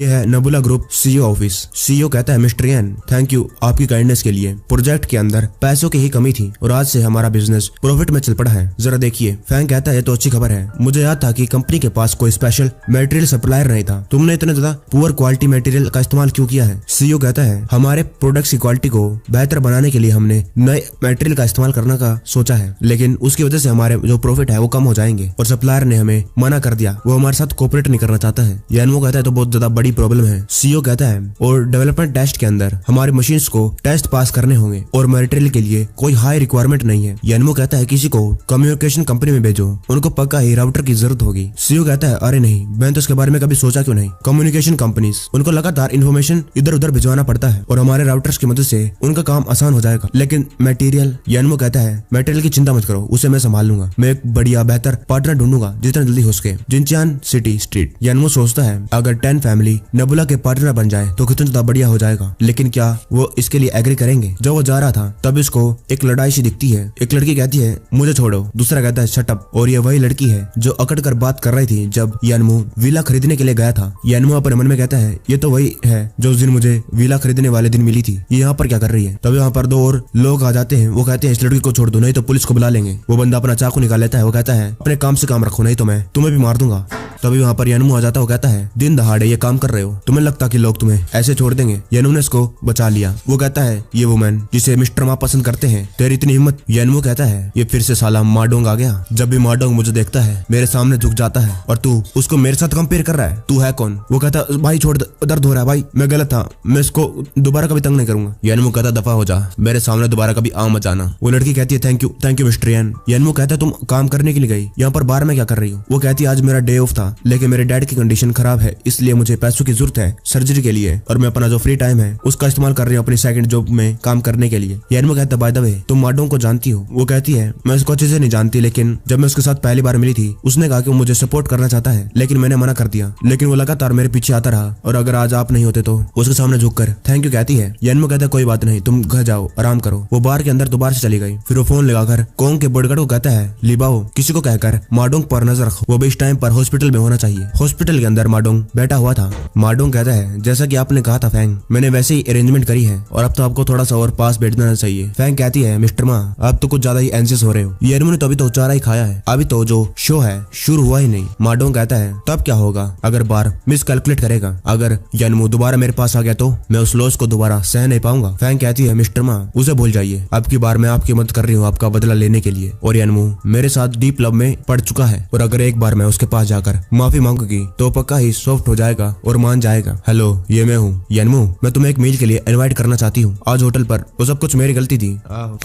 ये है नबुला group CEO office. CEO कहता है मिस्टर यान, थैंक यू आपकी काइंडनेस के लिए। प्रोजेक्ट के अंदर पैसों की ही कमी थी और आज से हमारा बिजनेस प्रॉफिट में चल पड़ा है। जरा देखिए। फैंग कहता है ये तो अच्छी खबर है। मुझे याद था कि कंपनी के पास कोई स्पेशल मटेरियल सप्लायर नहीं था। तुमने इतने ज्यादा पुअर क्वालिटी मटेरियल का इस्तेमाल क्यों किया है? सीईओ कहता है हमारे प्रोडक्ट्स की क्वालिटी को बेहतर बनाने के लिए हमने नए मटेरियल का इस्तेमाल करने का सोचा है, लेकिन उसकी वजह से हमारे जो प्रॉफिट है वो कम हो जाएंगे और सप्लायर ने हमें मना कर दिया। वो हमारे साथ कोऑपरेट नहीं करना चाहता है। यानमो कहता है तो बहुत ज्यादा बड़ी प्रॉब्लम है। सीईओ कहता है और डेवलपमेंट टेस्ट के अंदर हमारी मशीन्स को टेस्ट पास करने होंगे और मटेरियल के लिए कोई हाई रिक्वायरमेंट नहीं है। यानमो कहता है किसी को कम्युनिकेशन कंपनी में भेजो, उनको पक्का ही राउटर की जरूरत होगी। सीईओ कहता है अरे नहीं, मैंने तो इसके बारे में कभी सोचा क्यों नहीं। कम्युनिकेशन कंपनीज उनको लगातार इन्फॉर्मेशन इधर उधर भिजवाना पड़ता है और हमारे राउटर्स की मदद से उनका काम आसान हो जाएगा। लेकिन मटेरियल, यानमो कहता है मटेरियल की चिंता मत करो, उसे मैं संभाल लूंगा। मैं एक बढ़िया बेहतर पार्टनर ढूंढूंगा जितना जल्दी हो सके। जिनचान सिटी स्ट्रीट। यानमो सोचता है अगर 10 फैमिली नबुला के पार्टनर बन जाए तो कितना ज्यादा बढ़िया हो जाएगा, लेकिन क्या वो इसके लिए एग्री करेंगे? जब वो जा रहा था तब इसको एक लड़ाई सी दिखती है। एक लड़की कहती है मुझे छोड़ो, दूसरा कहता है शट अप। और ये वही लड़की है जो अकड़ कर बात कर रही थी जब यानमो विला खरीदने के लिए गया था। यानमो अपने मन में कहता है ये तो वही है जो उस दिन मुझे विला खरीदने वाले दिन मिली थी, ये यहाँ पर क्या कर रही है? तब यहाँ पर दो और लोग आ जाते हैं। वो कहते हैं इस लड़की को छोड़ दो नहीं तो पुलिस को बुला लेंगे। वो बंदा अपना चाकू निकाल लेता है। वो कहता है अपने काम से काम रखो नहीं तो मैं तुम्हें भी मार दूंगा। तभी वहाँ पर यानमो आ जाता है। वो कहता है दिन दहाड़े ये काम कर रहे हो, तुम्हें लगता कि लोग तुम्हें ऐसे छोड़ देंगे? यानमो ने इसको बचा लिया। वो कहता है ये वुमेन जिसे मिस्टर मा पसंद करते हैं, तेरी इतनी हिम्मत? यानमो कहता है ये फिर से साला माडोंग आ गया। जब भी माडोंग मुझे देखता है मेरे सामने झुक जाता है और तू उसको मेरे साथ कंपेयर कर रहा है, तू है कौन? वो कहता है भाई छोड़, दर्द हो रहा है भाई, मैं गलत था, मैं इसको दोबारा कभी तंग नहीं करूंगा। यानमो कहता दफा हो जा, मेरे सामने दोबारा कभी आ मत जाना। वो लड़की कहती है थैंक यू मिस्टर यान। यानमो कहता है तुम काम करने के लिए गई, यहाँ पर बार में क्या कर रही हो? वो कहती है आज मेरा डे ऑफ था, लेकिन मेरे डैड की कंडीशन खराब है इसलिए मुझे पैसों की जरूरत है सर्जरी के लिए और मैं अपना जो फ्री टाइम है उसका इस्तेमाल कर रही हूँ अपनी सेकंड जॉब में काम करने के लिए। यानमो कहता है बाय द वे तुम माडोंग को जानती हो? वो कहती है मैं उसको अच्छे से नहीं जानती, लेकिन जब मैं उसके साथ पहली बार मिली थी उसने कहा कि वो मुझे सपोर्ट करना चाहता है, लेकिन मैंने मना कर दिया। लेकिन वो लगातार मेरे पीछे आता रहा और अगर आज आप नहीं होते तो उसके सामने झुककर थैंक यू कहती है। यानमो कहता है कोई बात नहीं, तुम घर जाओ आराम करो। वो बार के अंदर दोबारा से चली गई। फिर वो फोन लगाकर कोंग के बॉडीगार्ड को कहता है लिबाओ किसी को कहकर माडोंग पर नजर रखो, वो भी इस टाइम पर हॉस्पिटल में होना चाहिए। हॉस्पिटल के अंदर माडोंग बैठा हुआ था। माडोंग कहता है जैसा कि आपने कहा था फैंग, मैंने वैसे ही अरेंजमेंट करी है और अब तो आपको थोड़ा सा और पास बैठ जाना चाहिए। फैंग कहती है मिस्टर मा आप तो कुछ ज्यादा ही एंशियस हो रहे हो, यानमो ने तो अभी तो चारा ही खाया है, अभी तो जो शो है शुरू हुआ ही नहीं। माडोंग कहता है तब क्या होगा अगर बार मिस कैलकुलेट करेगा, अगर यानमो दोबारा मेरे पास आ गया तो मैं उस लॉस को दोबारा सह नहीं पाऊंगा। फैंग कहती है मिस्टर मा उसे भूल जाइए, अब की बार मैं आपकी मदद कर रही हूँ आपका बदला लेने के लिए और यानमो मेरे साथ डीप लव में पड़ चुका है और अगर एक बार मैं उसके पास जाकर माफी मांगूंगी तो पक्का ही सॉफ्ट हो जाएगा और मान जाएगा। हेलो ये मैं हूँ यानमो, मैं तुम्हें एक मील के लिए इनवाइट करना चाहती हूँ आज होटल पर। वो सब कुछ मेरी गलती थी,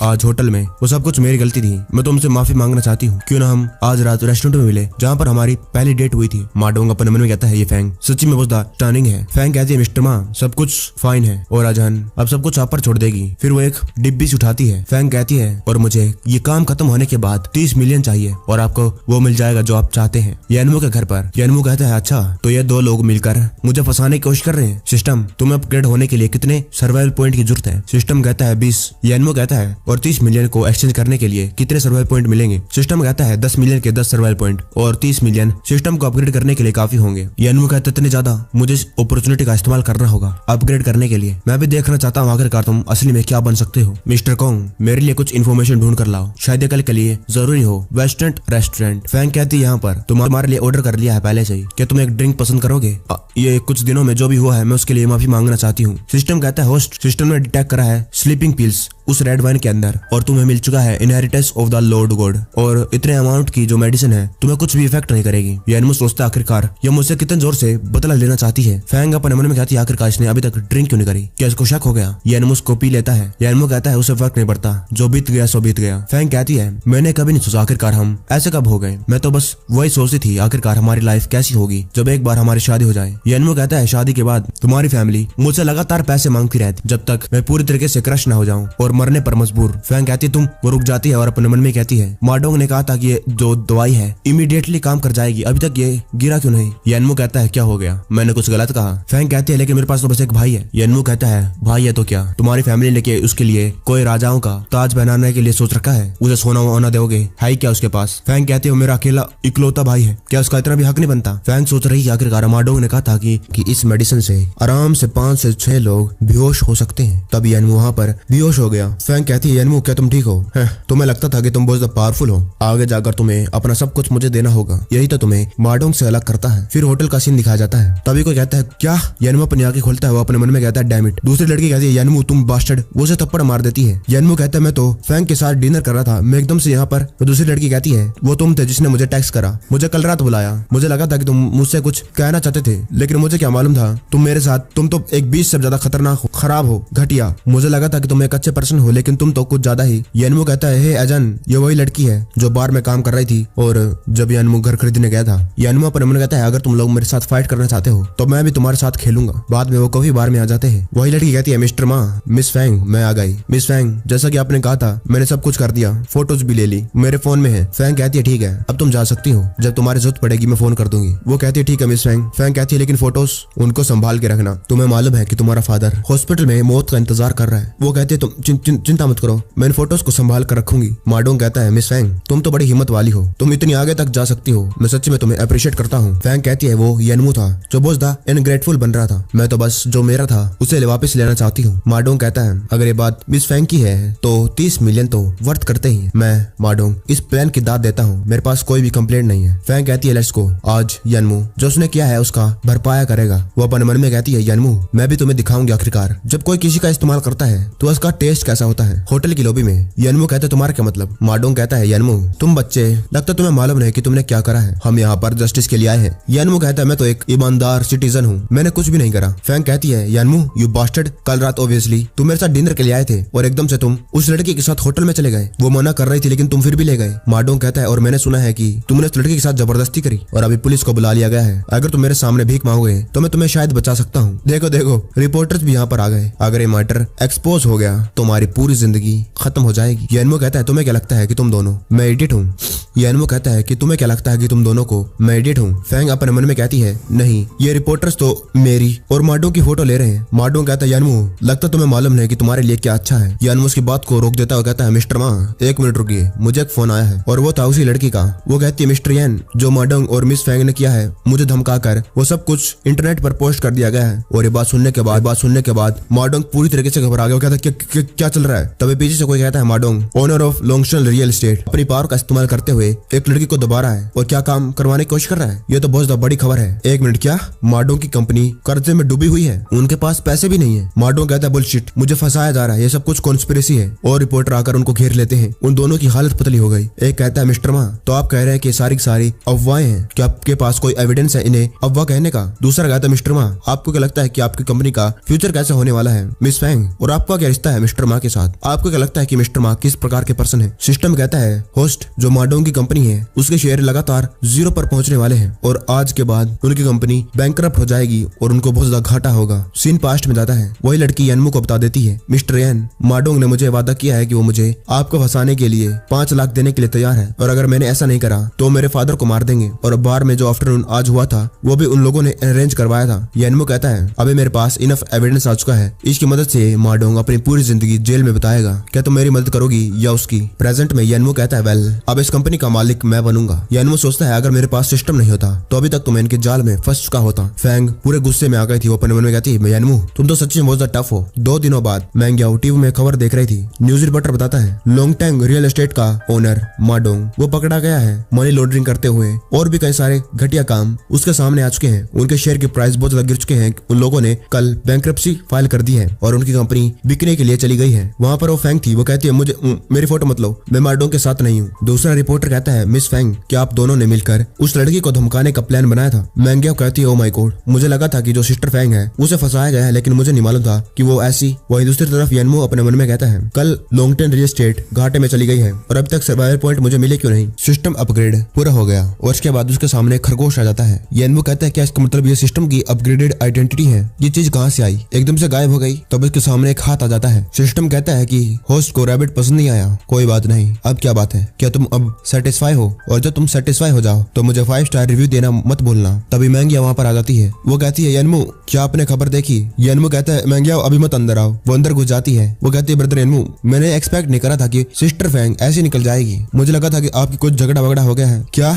आज होटल में वो सब कुछ मेरी गलती थी, मैं तुमसे माफी मांगना चाहती हूँ। क्यों ना हम आज रात रेस्टोरेंट में मिले जहाँ पर हमारी पहली डेट हुई थी। माडोंग अपने मन में कहता है ये फैंग सच्ची में बहुत टर्निंग है। फैंग कहती है मिस्टर मा सब कुछ फाइन है और अजहन अब सब कुछ आप पर छोड़ देगी। फिर वो एक डिब्बी से उठाती है। फैंग कहती है और मुझे ये काम खत्म होने के बाद 30 मिलियन चाहिए और आपको वो मिल जाएगा जो आप चाहते हैं यानमो के घर पर। यानमो कहता है अच्छा तो ये दो लोग मिलकर मुझे फंसाने की कोशिश कर रहे हैं। सिस्टम तुम्हें अपग्रेड होने के लिए कितने सर्वाइवल पॉइंट की जरूरत है? सिस्टम कहता है 20। यानमो कहता है और 30 मिलियन को एक्सचेंज करने के लिए कितने सर्वाइवल पॉइंट मिलेंगे? सिस्टम कहता है 10 मिलियन के 10 सर्वाइवल पॉइंट और 30 मिलियन सिस्टम को अपग्रेड करने के लिए काफी होंगे। यानमो कहता है इतने ज्यादा, मुझे इस अपॉर्चुनिटी का इस्तेमाल करना होगा अपग्रेड करने के लिए। मैं भी देखना चाहता हूँ आखिरकार तुम असली में क्या बन सकते हो। मिस्टर कोंग मेरे लिए कुछ इन्फॉर्मेशन ढूंढ कर लाओ, शायद कल के लिए जरूरी हो। Western restaurant. फैंग कहती है यहाँ पर तुम्हारे लिए ऑर्डर कर लिया है पहले से ही, क्या तुम एक ड्रिंक पसंद करोगे? ये कुछ दिनों में जो भी हुआ है मैं उसके लिए माफी मांगना चाहती हूँ। सिस्टम कहता है होस्ट सिस्टम ने डिटेक्ट करा है स्लीपिंग पिल्स उस रेड वाइन के अंदर और तुम्हें मिल चुका है inheritance of the Lord God और इतने अमाउंट की जो मेडिसिन है तुम्हें कुछ भी इफेक्ट नहीं करेगी। यानमो सोचता है आखिरकार ये मुझसे कितने जोर से बदला लेना चाहती है। फैंग अपने मन में कहती है आखिरकार इसने अभी तक ड्रिंक क्यों नहीं करी, क्या इसको शक हो गया? यानमो उसको पी लेता है। यानमो कहता है उसे फर्क नहीं पड़ता, जो बीत गया सो बीत गया। फैंग कहती है मैंने कभी नहीं सोचा आखिरकार हम ऐसे कब हो गए, मैं तो बस वही सोचती थी आखिरकार हमारी लाइफ कैसी होगी जब एक बार हमारी शादी हो जाए। यानमो कहता है शादी के बाद तुम्हारी फैमिली मुझसे लगातार पैसे मांगती रहती जब तक मैं पूरी तरीके से क्रश ना हो जाऊं और मरने पर मजबूर। फैंग कहती है तुम, वो रुक जाती है और अपने मन में कहती है माडोंग ने कहा था कि ये जो दवाई है इमीडिएटली काम कर जाएगी, अभी तक ये गिरा क्यों नहीं। यनमू कहता है क्या हो गया, मैंने कुछ गलत कहा। फैंग कहती है लेकिन मेरे पास तो बस एक भाई है। यनमू कहता है भाई है तो क्या, तुम्हारी फैमिली ने के उसके लिए कोई राजाओं का ताज पहनाने के लिए सोच रखा है, उसे सोना वोना दोगे, है क्या उसके पास। फैंग कहती है वो मेरा अकेला इकलौता भाई है, क्या उसका इतना भी हक नहीं बनता। फैंग सोच रही है आखिरकार माडोंग ने कहा था कि इस मेडिसिन से आराम से 5 से 6 लोग बेहोश हो सकते हैं। तब यनमू वहाँ पर बेहोश हो गया। फैंग कहती है यनमू क्या तुम ठीक हो, तुम्हें लगता था कि तुम बहुत पावरफुल हो, आगे जाकर तुम्हें अपना सब कुछ मुझे देना होगा, यही तो तुम्हें माडोंग से अलग करता है। फिर होटल का सीन दिखाया जाता है। तभी कोई कहता है क्या, यनमू अपनी आंखें खोलता है, वो अपने मन में कहता है डैम इट। दूसरी लड़की कहती है यनमू तुम बास्टर्ड, वो उसे थप्पड़ मार देती है। यनमू कहता है मैं तो फैंग के साथ डिनर कर रहा था, मैं एकदम से यहाँ पर। तो दूसरी लड़की कहती है वो तुम थे जिसने मुझे टेक्स्ट करा, मुझे कल रात बुलाया, मुझे लगा था कि तुम मुझसे कुछ कहना चाहते थे, लेकिन मुझे क्या मालूम था तुम मेरे साथ, तुम तो एक 20 से ज्यादा खतरनाक हो, खराब हो, घटिया। मुझे लगा था कि तुम एक अच्छे पर्सन हो, लेकिन तुम तो कुछ ज्यादा ही। यनमू कहता है हे अजन, ये वही लड़की है जो बार में काम कर रही थी और जब यनमू घर खरीदने गया था। यनमू अपने मन कहता है अगर तुम लोग मेरे साथ फाइट करना चाहते हो तो मैं भी तुम्हारे साथ खेलूंगा। बाद में वो कभी बार में आ जाते हैं। वही लड़की कहती है मिस्टर माँ, मिस फैंग मैं आ गई। मिस फैंग जैसा कि आपने कहा था मैंने सब कुछ कर दिया, फोटोज भी ले ली, मेरे फोन में है। फैंग कहती है ठीक है अब तुम जा सकती हो, जब तुम्हारी जरूरत पड़ेगी मैं फोन कर दूंगी। वो कहती है ठीक है मिस फैंग। फैंग कहती है लेकिन फोटोज उनको संभाल के रखना, तुम्हें मालूम है कि तुम्हारा फादर हॉस्पिटल में मौत का इंतजार कर रहा है। वो कहती है तुम चिंता मत करो, मैं इन फोटोज को संभाल कर रखूंगी। माडोंग कहता है मिस फैंग तुम तो बड़ी हिम्मत वाली हो, तुम इतनी आगे तक जा सकती हो, मैं सच्ची में तुम्हें अप्रिशिएट करता हूँ। फैंग कहती है वो यनमू था जो बहुत ज्यादा इनग्रेटफुल बन रहा था, मैं तो बस जो मेरा था उसे वापस लेना चाहती हूँ। माडोंग कहता है अगर ये बात मिस फैंग की है तो 30 मिलियन तो वर्थ करते ही। मैं माडोंग इस प्लान की दाद देता हूँ, मेरे पास कोई भी कंप्लेंट नहीं है। फैंग कहती है लेट्स गो, आज यनमू जो उसने किया है उसका भरपाया करेगा। वो अपने मन में कहती है यनमू मैं भी तुम्हें दिखाऊंगी आखिरकार जब कोई किसी का इस्तेमाल करता है तो उसका टेस्ट कैसा होता है। होटल की लॉबी में यनमू कहता है तुम्हारा क्या मतलब। माडोंग कहता है यनमू तुम बच्चे, लगता तुम्हें मालूम नहीं कि तुमने क्या करा है, हम यहाँ पर जस्टिस के लिए आए हैं। यनमू कहता है मैं तो एक ईमानदार सिटीजन हूँ, मैंने कुछ भी नहीं करा। फैंग कहती है यनमू यू बास्टर्ड, कल रात ऑब्वियसली तुम मेरे साथ डिनर के लिए आए थे और एकदम से तुम उस लड़की के साथ होटल में चले गए, वो मना कर रही थी लेकिन तुम फिर भी ले गए। माडोंग कहता है और मैंने सुना है कि तुमने उस लड़की के साथ जबरदस्ती करी और अभी पुलिस को बुला लिया गया है, अगर तुम मेरे सामने भीख मांगोगे तो मैं तुम्हें शायद बचा सकता हूँ। देखो देखो रिपोर्टर्स भी यहाँ पर आ गए, अगर ये मैटर एक्सपोज हो गया तो हमारी पूरी जिंदगी खत्म हो जाएगी। यनमू कहता है तुम्हें क्या लगता है कि तुम दोनों मैं इडियट हूँ। यनमू कहता है कि तुम्हें क्या लगता है कि तुम दोनों को मैं इडियट हूँ। फैंग अपने मन में कहती है नहीं, ये रिपोर्टर्स तो मेरी और माडोंग की फोटो ले रहे हैं। माडोंग कहता है यनमू लगता तुम्हें मालूम नहीं कि तुम्हारे लिए क्या अच्छा है। यनमू उसकी बात को रोक देता है, कहता है मिस्टर माँ एक मिनट रुकिए, मुझे एक फोन आया है और वो था उसी लड़की का। वो कहती है मिस्टर यन जो माडोंग और मिस फैंग ने किया है मुझे धमका कर वो सब कुछ इंटरनेट पर पोस्ट कर दिया गया है। और ये बात सुनने के बाद माडोंग पूरी तरीके से घबरा गया। वो कहता है क्या चल रहा है। तभी पीछे से कोई कहता है माडोंग ओनर ऑफ लोंगस्टन रियल एस्टेट अपनी पावर का इस्तेमाल करते हुए एक लड़की को दबा रहा है और क्या काम करवाने की कोशिश कर रहा है, ये तो बहुत ज्यादा बड़ी खबर है। एक मिनट, क्या माडोंग की कंपनी कर्जे में डूबी हुई है, उनके पास पैसे भी नहीं है। माडोंग कहता है बुलशिट, मुझे फंसाया जा रहा है, ये सब कुछ कॉन्स्पिरेसी है। और रिपोर्टर आकर उनको घेर लेते हैं। उन दोनों की हालत पतली हो गई। एक कहता है मिस्टर माँ तो आप कह रहे हैं कि सारी की सारी अफवाहें हैं, क्या आपके पास कोई एविडेंस है इन्हें अफवाह कहने का। दूसरा कहता है मिस्टर माँ आपको क्या लगता है कि आपकी कंपनी का फ्यूचर कैसे होने वाला है। मिस फैंग और आपका क्या रिश्ता है मिस्टर माँ के साथ, आपको क्या लगता है कि मिस्टर माँ किस प्रकार के पर्सन है। सिस्टम कहता है होस्ट जो माडोंग की कंपनी है उसके शेयर लगातार 0 पर पहुंचने वाले हैं और आज के बाद उनकी कंपनी बैंकरप्ट हो जाएगी और उनको बहुत ज्यादा घाटा होगा। सीन पास्ट में जाता है। वही लड़की यनमू को बता देती है मिस्टर यन माडोंग ने मुझे वादा किया है कि वो मुझे आपको फंसाने के लिए 5 लाख देने के लिए तैयार है और अगर मैंने ऐसा नहीं करा तो मेरे फादर को मार देंगे। और बार में जो आफ्टरनून आज हुआ था वो भी उन लोगों ने अरेंज करवाया था। यनमू कहता है अभी मेरे पास इनफ एविडेंस आ चुका है, इसकी मदद से माडोंग अपनी पूरी जिंदगी जेल में बिताएगा, क्या तुम मेरी मदद करोगी या उसकी। प्रेजेंट में यनमू कहता है वेल अब इस कंपनी का मालिक मैं बनूंगा। यनमू सोचता है अगर मेरे पास सिस्टम नहीं होता तो अभी तक तो मैं इनके जाल में फंस चुका होता। फैंग पूरे गुस्से में आ गई थी। वो अपने मन में कहती है यनमू तुम तो सच्ची में बहुत ज्यादा टफ हो। 2 दिनों बाद मैंग्याओ टीवी में खबर देख रही थी। न्यूज रिपोर्टर बताता है लोंगटैंग रियल एस्टेट का ओनर माडोंग वो पकड़ा गया है मनी लॉन्ड्रिंग करते हुए और भी कई सारे घटिया काम उसके सामने आ चुके हैं। उनके शेयर की प्राइस बहुत ज्यादा गिर चुके हैं। उन लोगों ने कल बैंक्रप्सी फाइल कर दी है और उनकी कंपनी बिकने के लिए चली गई है। वहाँ पर वो फैंग थी। वो कहती है मुझे मेरी फोटो मत लो, मैं माडोंग के साथ नहीं हूँ। दूसरा रिपोर्टर कहता है मिस फैंग क्या आप दोनों ने मिलकर उस लड़की को धमकाने का प्लान बनाया था। मैंग्याओ कहती है ओ माय गॉड मुझे लगा था कि जो सिस्टर फैंग है उसे फंसाया गया है लेकिन मुझे नहीं मालूम था कि वो ऐसी। वही दूसरी तरफ यनमू अपने मन में कहता है कल लोंगटन रियल एस्टेट घाटे में चली गई है और अब तक सर्वाइवल पॉइंट मुझे मिले क्यों नहीं। सिस्टम अपग्रेड पूरा हो गया और उसके बाद उसके सामने खरगोश आ जाता है। यनमू कहता है क्या इसका मतलब ये सिस्टम की अपग्रेडेड आइडेंटिटी है, ये चीज कहाँ से आई, एकदम से गायब हो गई। तब इसके सामने एक हाथ आ जाता है। सिस्टम सिस्टम कहता है कि होस्ट को रैबिट पसंद नहीं आया। कोई बात नहीं, अब क्या बात है, क्या तुम अब सेटिस्फाई हो? और जब तुम सेटिस्फाई हो जाओ तो मुझे 5 स्टार रिव्यू देना मत भूलना। तभी मैंगिया वहाँ पर आ जाती है। वो कहती है यनमू क्या आपने खबर देखी? यनमू कहता है मैंगिया अभी मत अंदर आओ। वो अंदर घुस जाती है। वो कहती है ब्रदर यनमू मैंने एक्सपेक्ट नहीं करा था कि सिस्टर फैंग ऐसी निकल जाएगी। मुझे लगा था कि आपकी कुछ झगड़ा वगड़ा हो गया है क्या?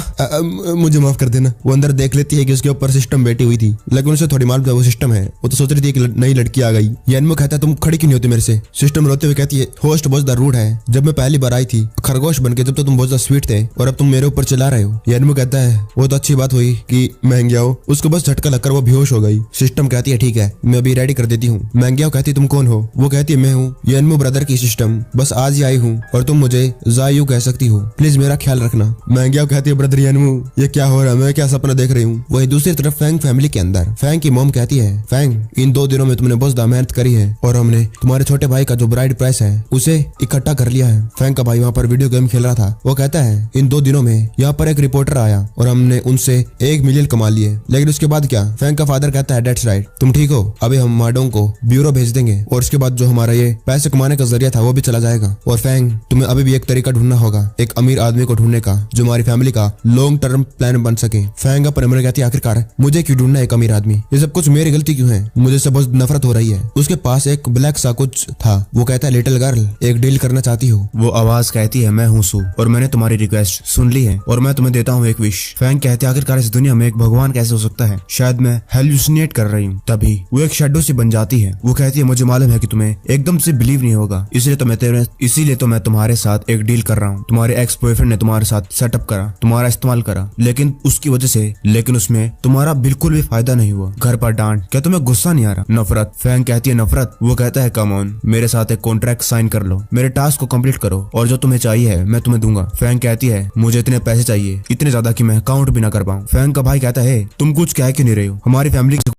मुझे माफ कर देना। वो अंदर देख लेती है कि उसके ऊपर सिस्टम बैठी हुई थी, लेकिन उसे थोड़ी मालूम था वो सिस्टम है। वो तो सोच रही थी कि नई लड़की आ गई। यनमू कहता है तुम खड़ी क्यों नहीं होती मेरे से? सिस्टम रोते हुए कहती है होस्ट बहुत ज्यादा रूड है। जब मैं पहली बार आई थी खरगोश बनके जब तो तुम बहुत ज्यादा स्वीट थे और अब तुम मेरे ऊपर चिल्ला रहे हो। यनमू कहता है वो तो अच्छी बात हुई कि मैंगियाओ उसको बस झटका लगकर वो बेहोश हो गई। सिस्टम कहती है ठीक है मैं अभी रेडी कर देती हूँ। मैंगियाओ कहती है तुम कौन हो? वो कहती है मैं हूँ यनमू ब्रदर की सिस्टम, बस आज ही आई हूँ और तुम मुझे जायू कह सकती हो, प्लीज मेरा ख्याल रखना। मैंगियाओ कहती है ब्रदर यनमू ये क्या हो रहा है, मैं क्या सपना देख रही हूँ? वही दूसरी तरफ फैंग फैमिली के अंदर फैंग की मॉम कहती है फैंग इन 2 दिनों में तुमने बहुत ज्यादा मेहनत करी है और हमने तुम्हारे छोटे भाई का जो ब्राइड प्राइस है उसे इकट्ठा कर लिया है। फैंग का भाई वहाँ पर वीडियो गेम खेल रहा था। वो कहता है इन 2 दिनों में यहाँ पर एक रिपोर्टर आया और हमने उनसे 1 मिलियन कमा लिए, लेकिन उसके बाद क्या? फैंग का फादर कहता है दैट्स राइट, तुम ठीक हो, अभी हम माडोंग को ब्यूरो भेज देंगे और उसके बाद जो हमारा ये पैसे कमाने का जरिया था वो भी चला जाएगा। और फैंग तुम्हें अभी भी एक तरीका ढूंढना होगा, एक अमीर आदमी को ढूंढने का जो हमारी फैमिली का लॉन्ग टर्म प्लान बन सके। फैंग अपने मन में कहती है आखिरकार मुझे क्यों ढूंढना एक अमीर आदमी, ये सब कुछ मेरी गलती क्यों है? मुझे से बहुत नफरत हो रही है। उसके पास एक ब्लैक सा कुछ था। वो कहता है लिटिल गर्ल एक डील करना चाहती हो? वो आवाज कहती है मैं हूँ सू और मैंने तुम्हारी रिक्वेस्ट सुन ली है और मैं तुम्हें देता हूँ एक विश। फैंग कहते हैं आखिरकार इस दुनिया में एक भगवान कैसे हो सकता है, शायद मैं हेलुसिनेट कर रही हूँ। तभी वो एक शेडो सी बन जाती है। वो कहती है मुझे मालूम है कि तुम्हें एकदम से बिलीव नहीं होगा, इसीलिए तो मैं तुम्हारे साथ एक डील कर रहा हूँ। तुम्हारे एक्स बॉयफ्रेंड ने तुम्हारे साथ सेटअप करा, तुम्हारा इस्तेमाल करा, लेकिन उसकी वजह से उसमें तुम्हारा बिल्कुल भी फायदा नहीं हुआ। घर पर डांट, क्या तुम्हें गुस्सा नहीं आ रहा? नफरत। फैंग कहती है नफरत? वो कहता है कम ऑन मेरे साथ एक कॉन्ट्रैक्ट साइन कर लो, मेरे टास्क को कंप्लीट करो और जो तुम्हें चाहिए है मैं तुम्हें दूंगा। फैंग कहती है मुझे इतने पैसे चाहिए, इतने ज्यादा कि मैं काउंट भी ना कर पाऊं। फैंग का भाई कहता है तुम कुछ कह क्यों नहीं रहे हो, हमारी फैमिली है,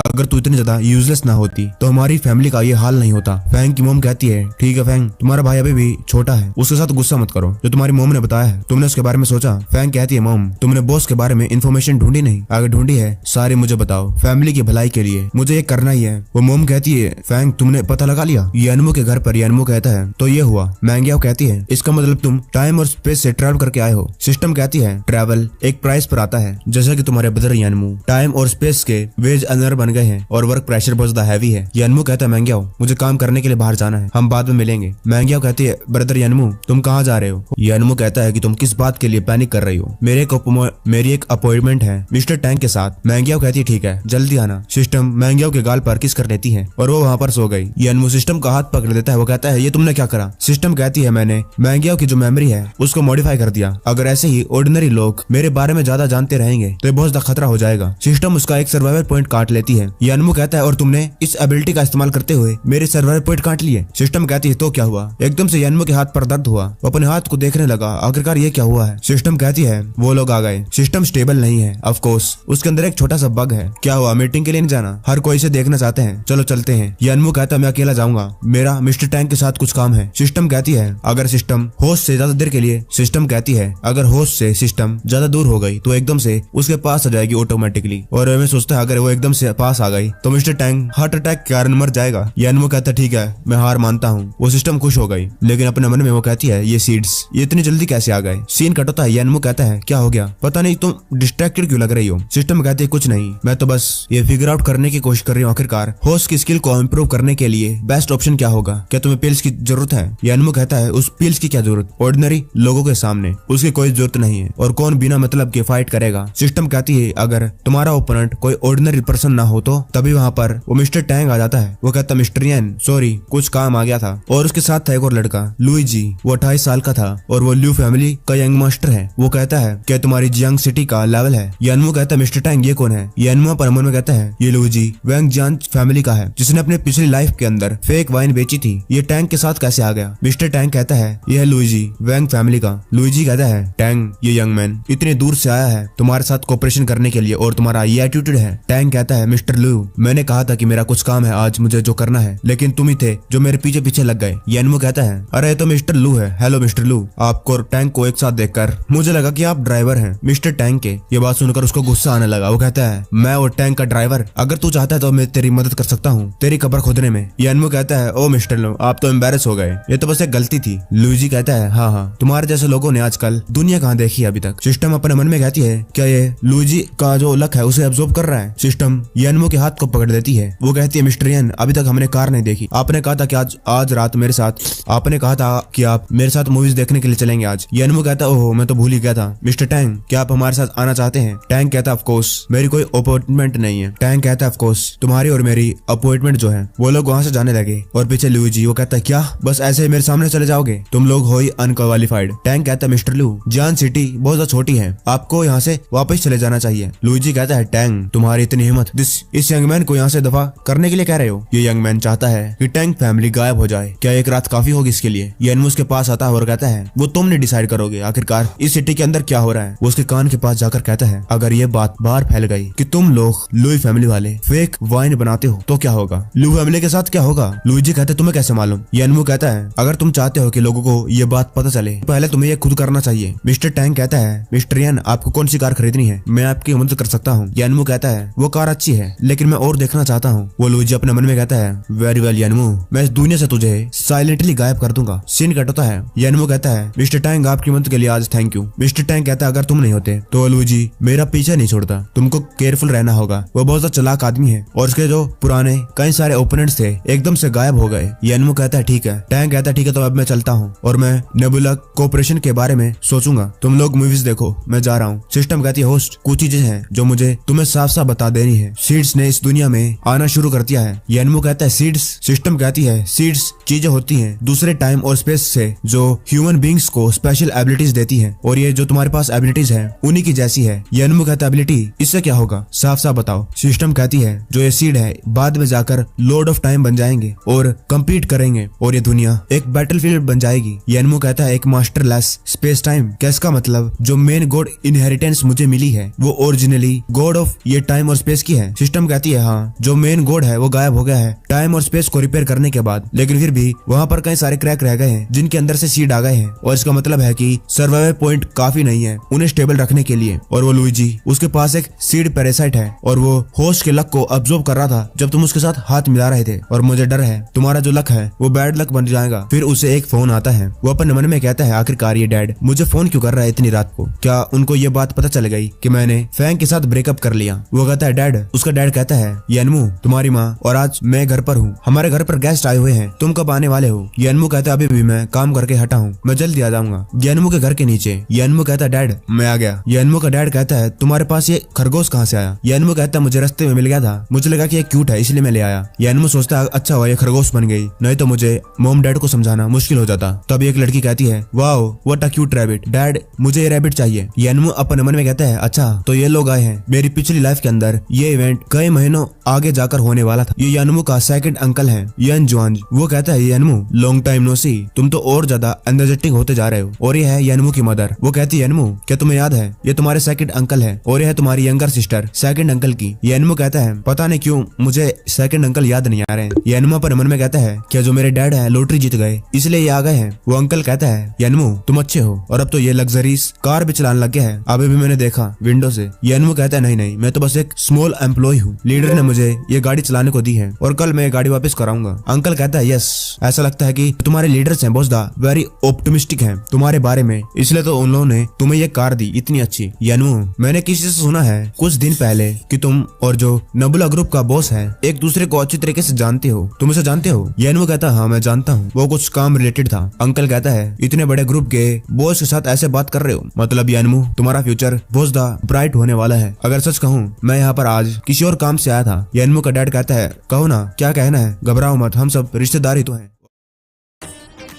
अगर तू इतनी ज्यादा यूजलेस ना होती तो हमारी फैमिली का ये हाल नहीं होता। फैंग की मोम कहती है ठीक है फैंग तुम्हारा भाई अभी भी छोटा है, उसके साथ गुस्सा मत करो, जो तुम्हारी मोम ने बताया है तुमने उसके बारे में सोचा? फैंग कहती है मोम तुमने बॉस के बारे में इन्फॉर्मेशन ढूंढी नहीं? अगर ढूंढी है सारे मुझे बताओ, फैमिली की भलाई के लिए मुझे ये करना ही है। वो मोम कहती है फैंग तुमने पता लगा लिया? यनमू के घर पर यनमू कहता है तो ये हुआ। मैंगियाओ कहती है इसका मतलब तुम टाइम और स्पेस से ट्रैवल करके आए हो। सिस्टम कहती है ट्रैवल एक प्राइस पर आता है, जैसा कि तुम्हारे ब्रदर यनमू टाइम और स्पेस के वेज अनर बन गए हैं और वर्क प्रेशर बहुत ज्यादा हैवी है। यनमू कहता है मैंगियाओ मुझे काम करने के लिए बाहर जाना है, हम बाद में मिलेंगे। मैंगियाओ कहती है ब्रदर यनमू तुम कहाँ जा रहे हो? यनमू कहता है कि तुम किस बात के लिए पैनिक कर रही हो, मेरी एक अपॉइंटमेंट है मिस्टर टैंक के साथ। मैंगियाओ कहती है ठीक है जल्दी आना। सिस्टम मैंगियाओ के गाल पर किस कर लेती है और वो वहाँ पर सो गई। यनमू सिस्टम का हाथ पकड़ लेता है। वो कहता है ये तुमने क्या करा? सिस्टम कहती है मैंने मैंगियाओ की जो मेमोरी है उसको मॉडिफाई कर दिया, अगर ऐसे ही ऑर्डिनरी लोग मेरे बारे में ज्यादा जानते रहेंगे तो ये बहुत ज्यादा खतरा हो जाएगा। सिस्टम उसका एक सर्वाइवल पॉइंट काट लेती है। यनमू कहता है और तुमने इस एबिलिटी का इस्तेमाल करते हुए मेरे सर्वाइवल पॉइंट काट लिए। सिस्टम कहती है तो क्या हुआ? एकदम से यनमू के हाथ पर दर्द हुआ, वो अपने हाथ को देखने लगा, आखिरकार ये क्या हुआ है? सिस्टम कहती है वो लोग आ गए। सिस्टम स्टेबल नहीं है ऑफ कोर्स, उसके अंदर एक छोटा सा बग है। क्या हुआ? मीटिंग के लिए नहीं जाना? हर कोई इसे देखना चाहते हैं, चलो चलते हैं। यनमू कहता है मैं अकेला जाऊंगा, मेरा मिस्टर टैंक के साथ कुछ काम है। सिस्टम कहती है अगर सिस्टम होस्ट से ज्यादा देर के लिए सिस्टम कहती है अगर होस्ट से सिस्टम ज्यादा दूर हो गई तो एकदम से उसके पास आ जाएगी ऑटोमेटिकली। और मैं सोचता है अगर वो एकदम से पास आ गई तो मिस्टर टैंक हार्ट अटैक के कारण मर जाएगा। यनमू कहता है ठीक है मैं हार मानता हूँ। वो सिस्टम खुश हो गई, लेकिन अपने मन में वो कहती है ये सीड्स ये इतनी जल्दी कैसे आ गए? सीन कट होता है। यनमू कहता है क्या हो गया? पता नहीं तुम डिस्ट्रैक्टेड क्यों लग रही हो? सिस्टम कहती है कुछ नहीं, मैं तो बस ये फिगर आउट करने की कोशिश कर रही हूँ आखिरकार होस्ट की स्किल को इम्प्रूव करने के लिए बेस्ट ऑप्शन क्या होगा। क्या तुम्हें पिल्स की जरूरत है? यनमू कहता है उस पिल्स की क्या जरूरत, ऑर्डिनरी लोगों के सामने उसकी कोई जरूरत नहीं है और कौन बिना मतलब के फाइट करेगा। सिस्टम कहती है अगर तुम्हारा ओपोनेंट कोई ऑर्डिनरी पर्सन ना हो तो। तभी वहाँ पर वो मिस्टर टैंग आ जाता है। वो कहता मिस्टर यन सॉरी कुछ काम आ गया था। और उसके साथ था एक और लड़का लुईजी, वो 28 साल का था और वो ल्यू फैमिली का यंग मास्टर है। वो कहता है क्या तुम्हारी जियांग सिटी का लेवल है? यनमू कहता है मिस्टर टैंग ये कौन है? यनमू पर मन में कहता है ये लुईजी वैंग जियांग फैमिली का है जिसने अपने पिछली लाइफ के अंदर फेक वाइन बेची थी। ये टैंग के साथ कैसे आ गया? मिस्टर टैंग कहता है यह है लुईजी वैंग फैमिली का। लुईजी कहता है टैंग ये यंग मैन इतने दूर से आया है तुम्हारे साथ कोऑपरेशन करने के लिए और तुम्हारा ये एटीट्यूड है। टैंग कहता है मिस्टर लू, मैंने कहा था कि मेरा कुछ काम है आज, मुझे जो करना है, लेकिन तुम ही थे जो मेरे पीछे पीछे लग गए। यानमू कहता है, अरे तो मिस्टर लू है। हेलो मिस्टर लू। आपको टैंक को एक साथ देखकर मुझे लगा कि आप ड्राइवर हैं मिस्टर टैंक के। ये बात सुनकर उसको गुस्सा आने लगा। वो कहता है, मैं वो टैंक का ड्राइवर? अगर तू चाहता है तो मैं तेरी मदद कर सकता हूँ तेरी कब्र खोदने में। यानमू कहता है, ओ मिस्टर लू, आप तो एम्बेरस हो गए, ये तो बस एक गलती थी। लुईजी कहता है, हाँ हाँ, तुम्हारे जैसे लोगों ने आजकल दुनिया कहाँ देखी है अभी तक। सिस्टम अपने मन में कहती है, क्या ये लुईजी का जो लक है उसे अब्सॉर्ब कर रहा है? सिस्टम यानमू के हाथ को पकड़ देती है। वो कहती है, मिस्टर यान, अभी तक हमने कार नहीं देखी। आपने कहा था कि आज रात मेरे साथ, आपने कहा था कि आप मेरे साथ मूवीज देखने के लिए चलेंगे आज। यानमू कहता है, ओहो, मैं तो भूल ही गया था। मिस्टर टैंक, क्या आप हमारे साथ आना चाहते हैं? टैंक कहता है, ऑफ कोर्स, मेरी कोई अपॉइंटमेंट नहीं है। टैंक कहता है, ऑफ कोर्स, तुम्हारी और मेरी अपॉइंटमेंट जो है। वो लोग वहाँ से जाने लगे और पीछे लुईजी। वो कहता है, क्या बस ऐसे ही मेरे सामने चले जाओगे? तुम लोग हो ही अनक्वालिफाइड। टैंक कहता है, मिस्टर लू, जान सिटी बहुत ज्यादा छोटी है, आपको यहाँ से वापस चले जाना चाहिए। लुईजी कहता है, टैंक, तुम्हारी इतनी हिम्मत, इस यंग मैन को यहाँ से दफा करने के लिए कह रहे हो? ये यंग मैन चाहता है कि टैंक फैमिली गायब हो जाए। क्या एक रात काफी होगी इसके लिए? यानमू उसके पास आता है और कहता है, वो तुम नहीं डिसाइड करोगे आखिरकार इस सिटी के अंदर क्या हो रहा है। वो उसके कान के पास जाकर कहता है, अगर ये बात बाहर फैल गई कि तुम लोग लुई फैमिली वाले फेक वाइन बनाते हो तो क्या होगा? लू फैमिली के साथ क्या होगा? लुईजी कहते हैं, तुम्हें कैसे मालूम? यानमू कहता है, अगर तुम चाहते हो कि लोगों को ये बात पता चले, पहले तुम्हें ये खुद करना चाहिए। मिस्टर टैंक कहता है, मिस्टर यान, आपको कौन सी कार खरीदनी है? मैं आपकी मदद कर सकता हूँ। यानमू कहता है, वो कार अच्छी है लेकिन मैं और देखना चाहता हूँ। वो लुईजी अपने मन में कहता है, वेरी वेल यानमू, मैं इस दुनिया से तुझे साइलेंटली गायब कर दूंगा। सीन कट होता है। यानमू कहता है, मिस्टर टैंक, आपकी मदद के लिए आज थैंक यू। मिस्टर टैंक कहता है, अगर तुम नहीं होते तो लुईजी मेरा पीछा नहीं छोड़ता, तुमको केयरफुल रहना होगा। वो बहुत ज्यादा चालाक आदमी है और उसके जो पुराने कई सारे ओपोनेंट्स थे एकदम से गायब हो गए। यानमू कहता है, ठीक है। टैंक कहता है, ठीक है, तो अब मैं चलता हूँ और मैं नेबुला कोऑपरेशन के बारे में सोचूंगा। तुम लोग मूवीज देखो, मैं जा रहा हूँ। सिस्टम कहती है, होस्ट, कुछ चीजें हैं जो मुझे तुम्हें साफ साफ बता देनी है। सीड्स ने इस दुनिया में आना शुरू कर दिया है। यानमू कहता है, सीड्स? सिस्टम कहती है, सीड्स चीजें होती हैं दूसरे टाइम और स्पेस से जो ह्यूमन बींग्स को स्पेशल एबिलिटीज देती है, और ये जो तुम्हारे पास एबिलिटीज है उन्हीं की जैसी है। यानमू कहता है, एबिलिटी, इससे क्या होगा? साफ साफ बताओ। सिस्टम कहती है, जो ये सीड है बाद में जाकर लॉर्ड ऑफ टाइम बन जाएंगे और कम्पीट करेंगे और ये दुनिया एक बैटलफील्ड बन जाएगी। यानमू कहता है, एक मास्टरलेस स्पेस टाइम? क्या इसका मतलब जो मेन गॉड इनहेरिटेंस मुझे मिली है वो ओरिजिनली गॉड ऑफ ये टाइम और स्पेस की है? सिस्टम कहती है, हाँ, जो मेन गॉड है वो गायब हो गया है टाइम और स्पेस को रिपेयर करने के बाद, लेकिन फिर भी वहाँ पर कई सारे क्रैक रह गए हैं जिनके अंदर से सीड आ गए हैं, और इसका मतलब है कि सर्वाइवल पॉइंट काफी नहीं है उन्हें स्टेबल रखने के लिए। और वो लुईजी, उसके पास एक सीड पैरासाइट है और वो होस्ट के लक को अब्सॉर्ब कर रहा था जब तुम उसके साथ हाथ मिला रहे थे, और मुझे डर है तुम्हारा जो लक है वो बैड लक बन जाएगा। फिर उसे एक फोन आता है। वो अपने मन में कहता है, आखिरकार ये डैड मुझे फोन क्यों कर रहा है इतनी रात को? क्या उनको ये बात पता चल गई कि मैंने फैंग के साथ ब्रेकअप कर लिया? वो कहता है, डैड। उसका डैड कहता है, यानमू, तुम्हारी माँ और आज मैं घर पर हूँ, हमारे घर पर गेस्ट आए हुए हैं, तुम कब आने वाले हो? यानमू कहता है, अभी भी मैं काम करके हटा हूँ, मैं जल्दी आ जाऊंगा। यानमू के घर के नीचे यानमू कहता है, डैड मैं आ गया। यानमू का डैड कहता है, तुम्हारे पास ये खरगोश कहाँ से आया? यानमू कहता है, मुझे रास्ते में मिल गया था, मुझे लगा कि ये क्यूट है इसलिए मैं ले आया। यानमू सोचता है, अच्छा हुआ ये खरगोश बन गई, नहीं तो मुझे मॉम डैड को समझाना मुश्किल हो जाता। तब एक लड़की कहती है, wow what a cute rabbit, dad मुझे ये रैबिट चाहिए। यानमू अपने मन में कहता है, अच्छा तो ये लोग आए हैं, मेरी पिछली लाइफ के अंदर ये इवेंट कई महीनों आगे जाकर होने वाला था। ये यानमू का सेकंड अंकल है, यन जुआन। वो कहता है, यानमू लॉन्ग टाइम नो सी, तुम तो और ज्यादा एनर्जेटिक होते जा रहे हो। और ये है यानमू की मदर। वो कहती है, यानमू क्या तुम्हें याद है ये तुम्हारे सेकंड अंकल है और ये है तुम्हारी यंगर सिस्टर सेकंड अंकल की। यानमू कहता है, पता नहीं क्यों मुझे सेकंड अंकल याद नहीं आ रहे हैं। यानमू अपने मन में कहता है, क्या जो मेरे डैड है लॉटरी जीत गए इसलिए ये आ गए हैं? वो अंकल कहता है, यानमू तुम अच्छे हो और अब तो ये लग्जरीज कार भी चलाने लग गया है, अभी भी मैंने देखा विंडो से। यानमू कहता है, नहीं नहीं, मैं तो बस एक स्मॉल एम्प्लॉय हूँ, लीडर ने मुझे ये गाड़ी चलाने को दी है और कल मैं ये गाड़ी वापस कराऊंगा। अंकल कहता है, यस, ऐसा लगता है कि तुम्हारे लीडर्स हैं बॉस दा वेरी ऑप्टिमिस्टिक हैं तुम्हारे बारे में, इसलिए तो उन्होंने तुम्हें ये कार दी इतनी अच्छी। यानमू मैंने किसी से सुना है कुछ दिन पहले कि तुम और जो नेबुला ग्रुप का बॉस है एक दूसरे को अच्छी तरीके से जानते हो, तुम उसे जानते हो? यानमू कहता है, हाँ मैं जानता हूँ, वो कुछ काम रिलेटेड था। अंकल कहता है, इतने बड़े ग्रुप के बॉस के साथ ऐसे बात कर रहे हो, मतलब यानमू तुम्हारा फ्यूचर बहुत दा ब्राइट होने वाला है। अगर सच कहूँ मैं यहाँ पर आज किसी और काम से आया था। यानमू का डैड कहता है, कहो ना क्या कहना है, घबराओ मत, हम सब रिश्तेदार ही तो हैं।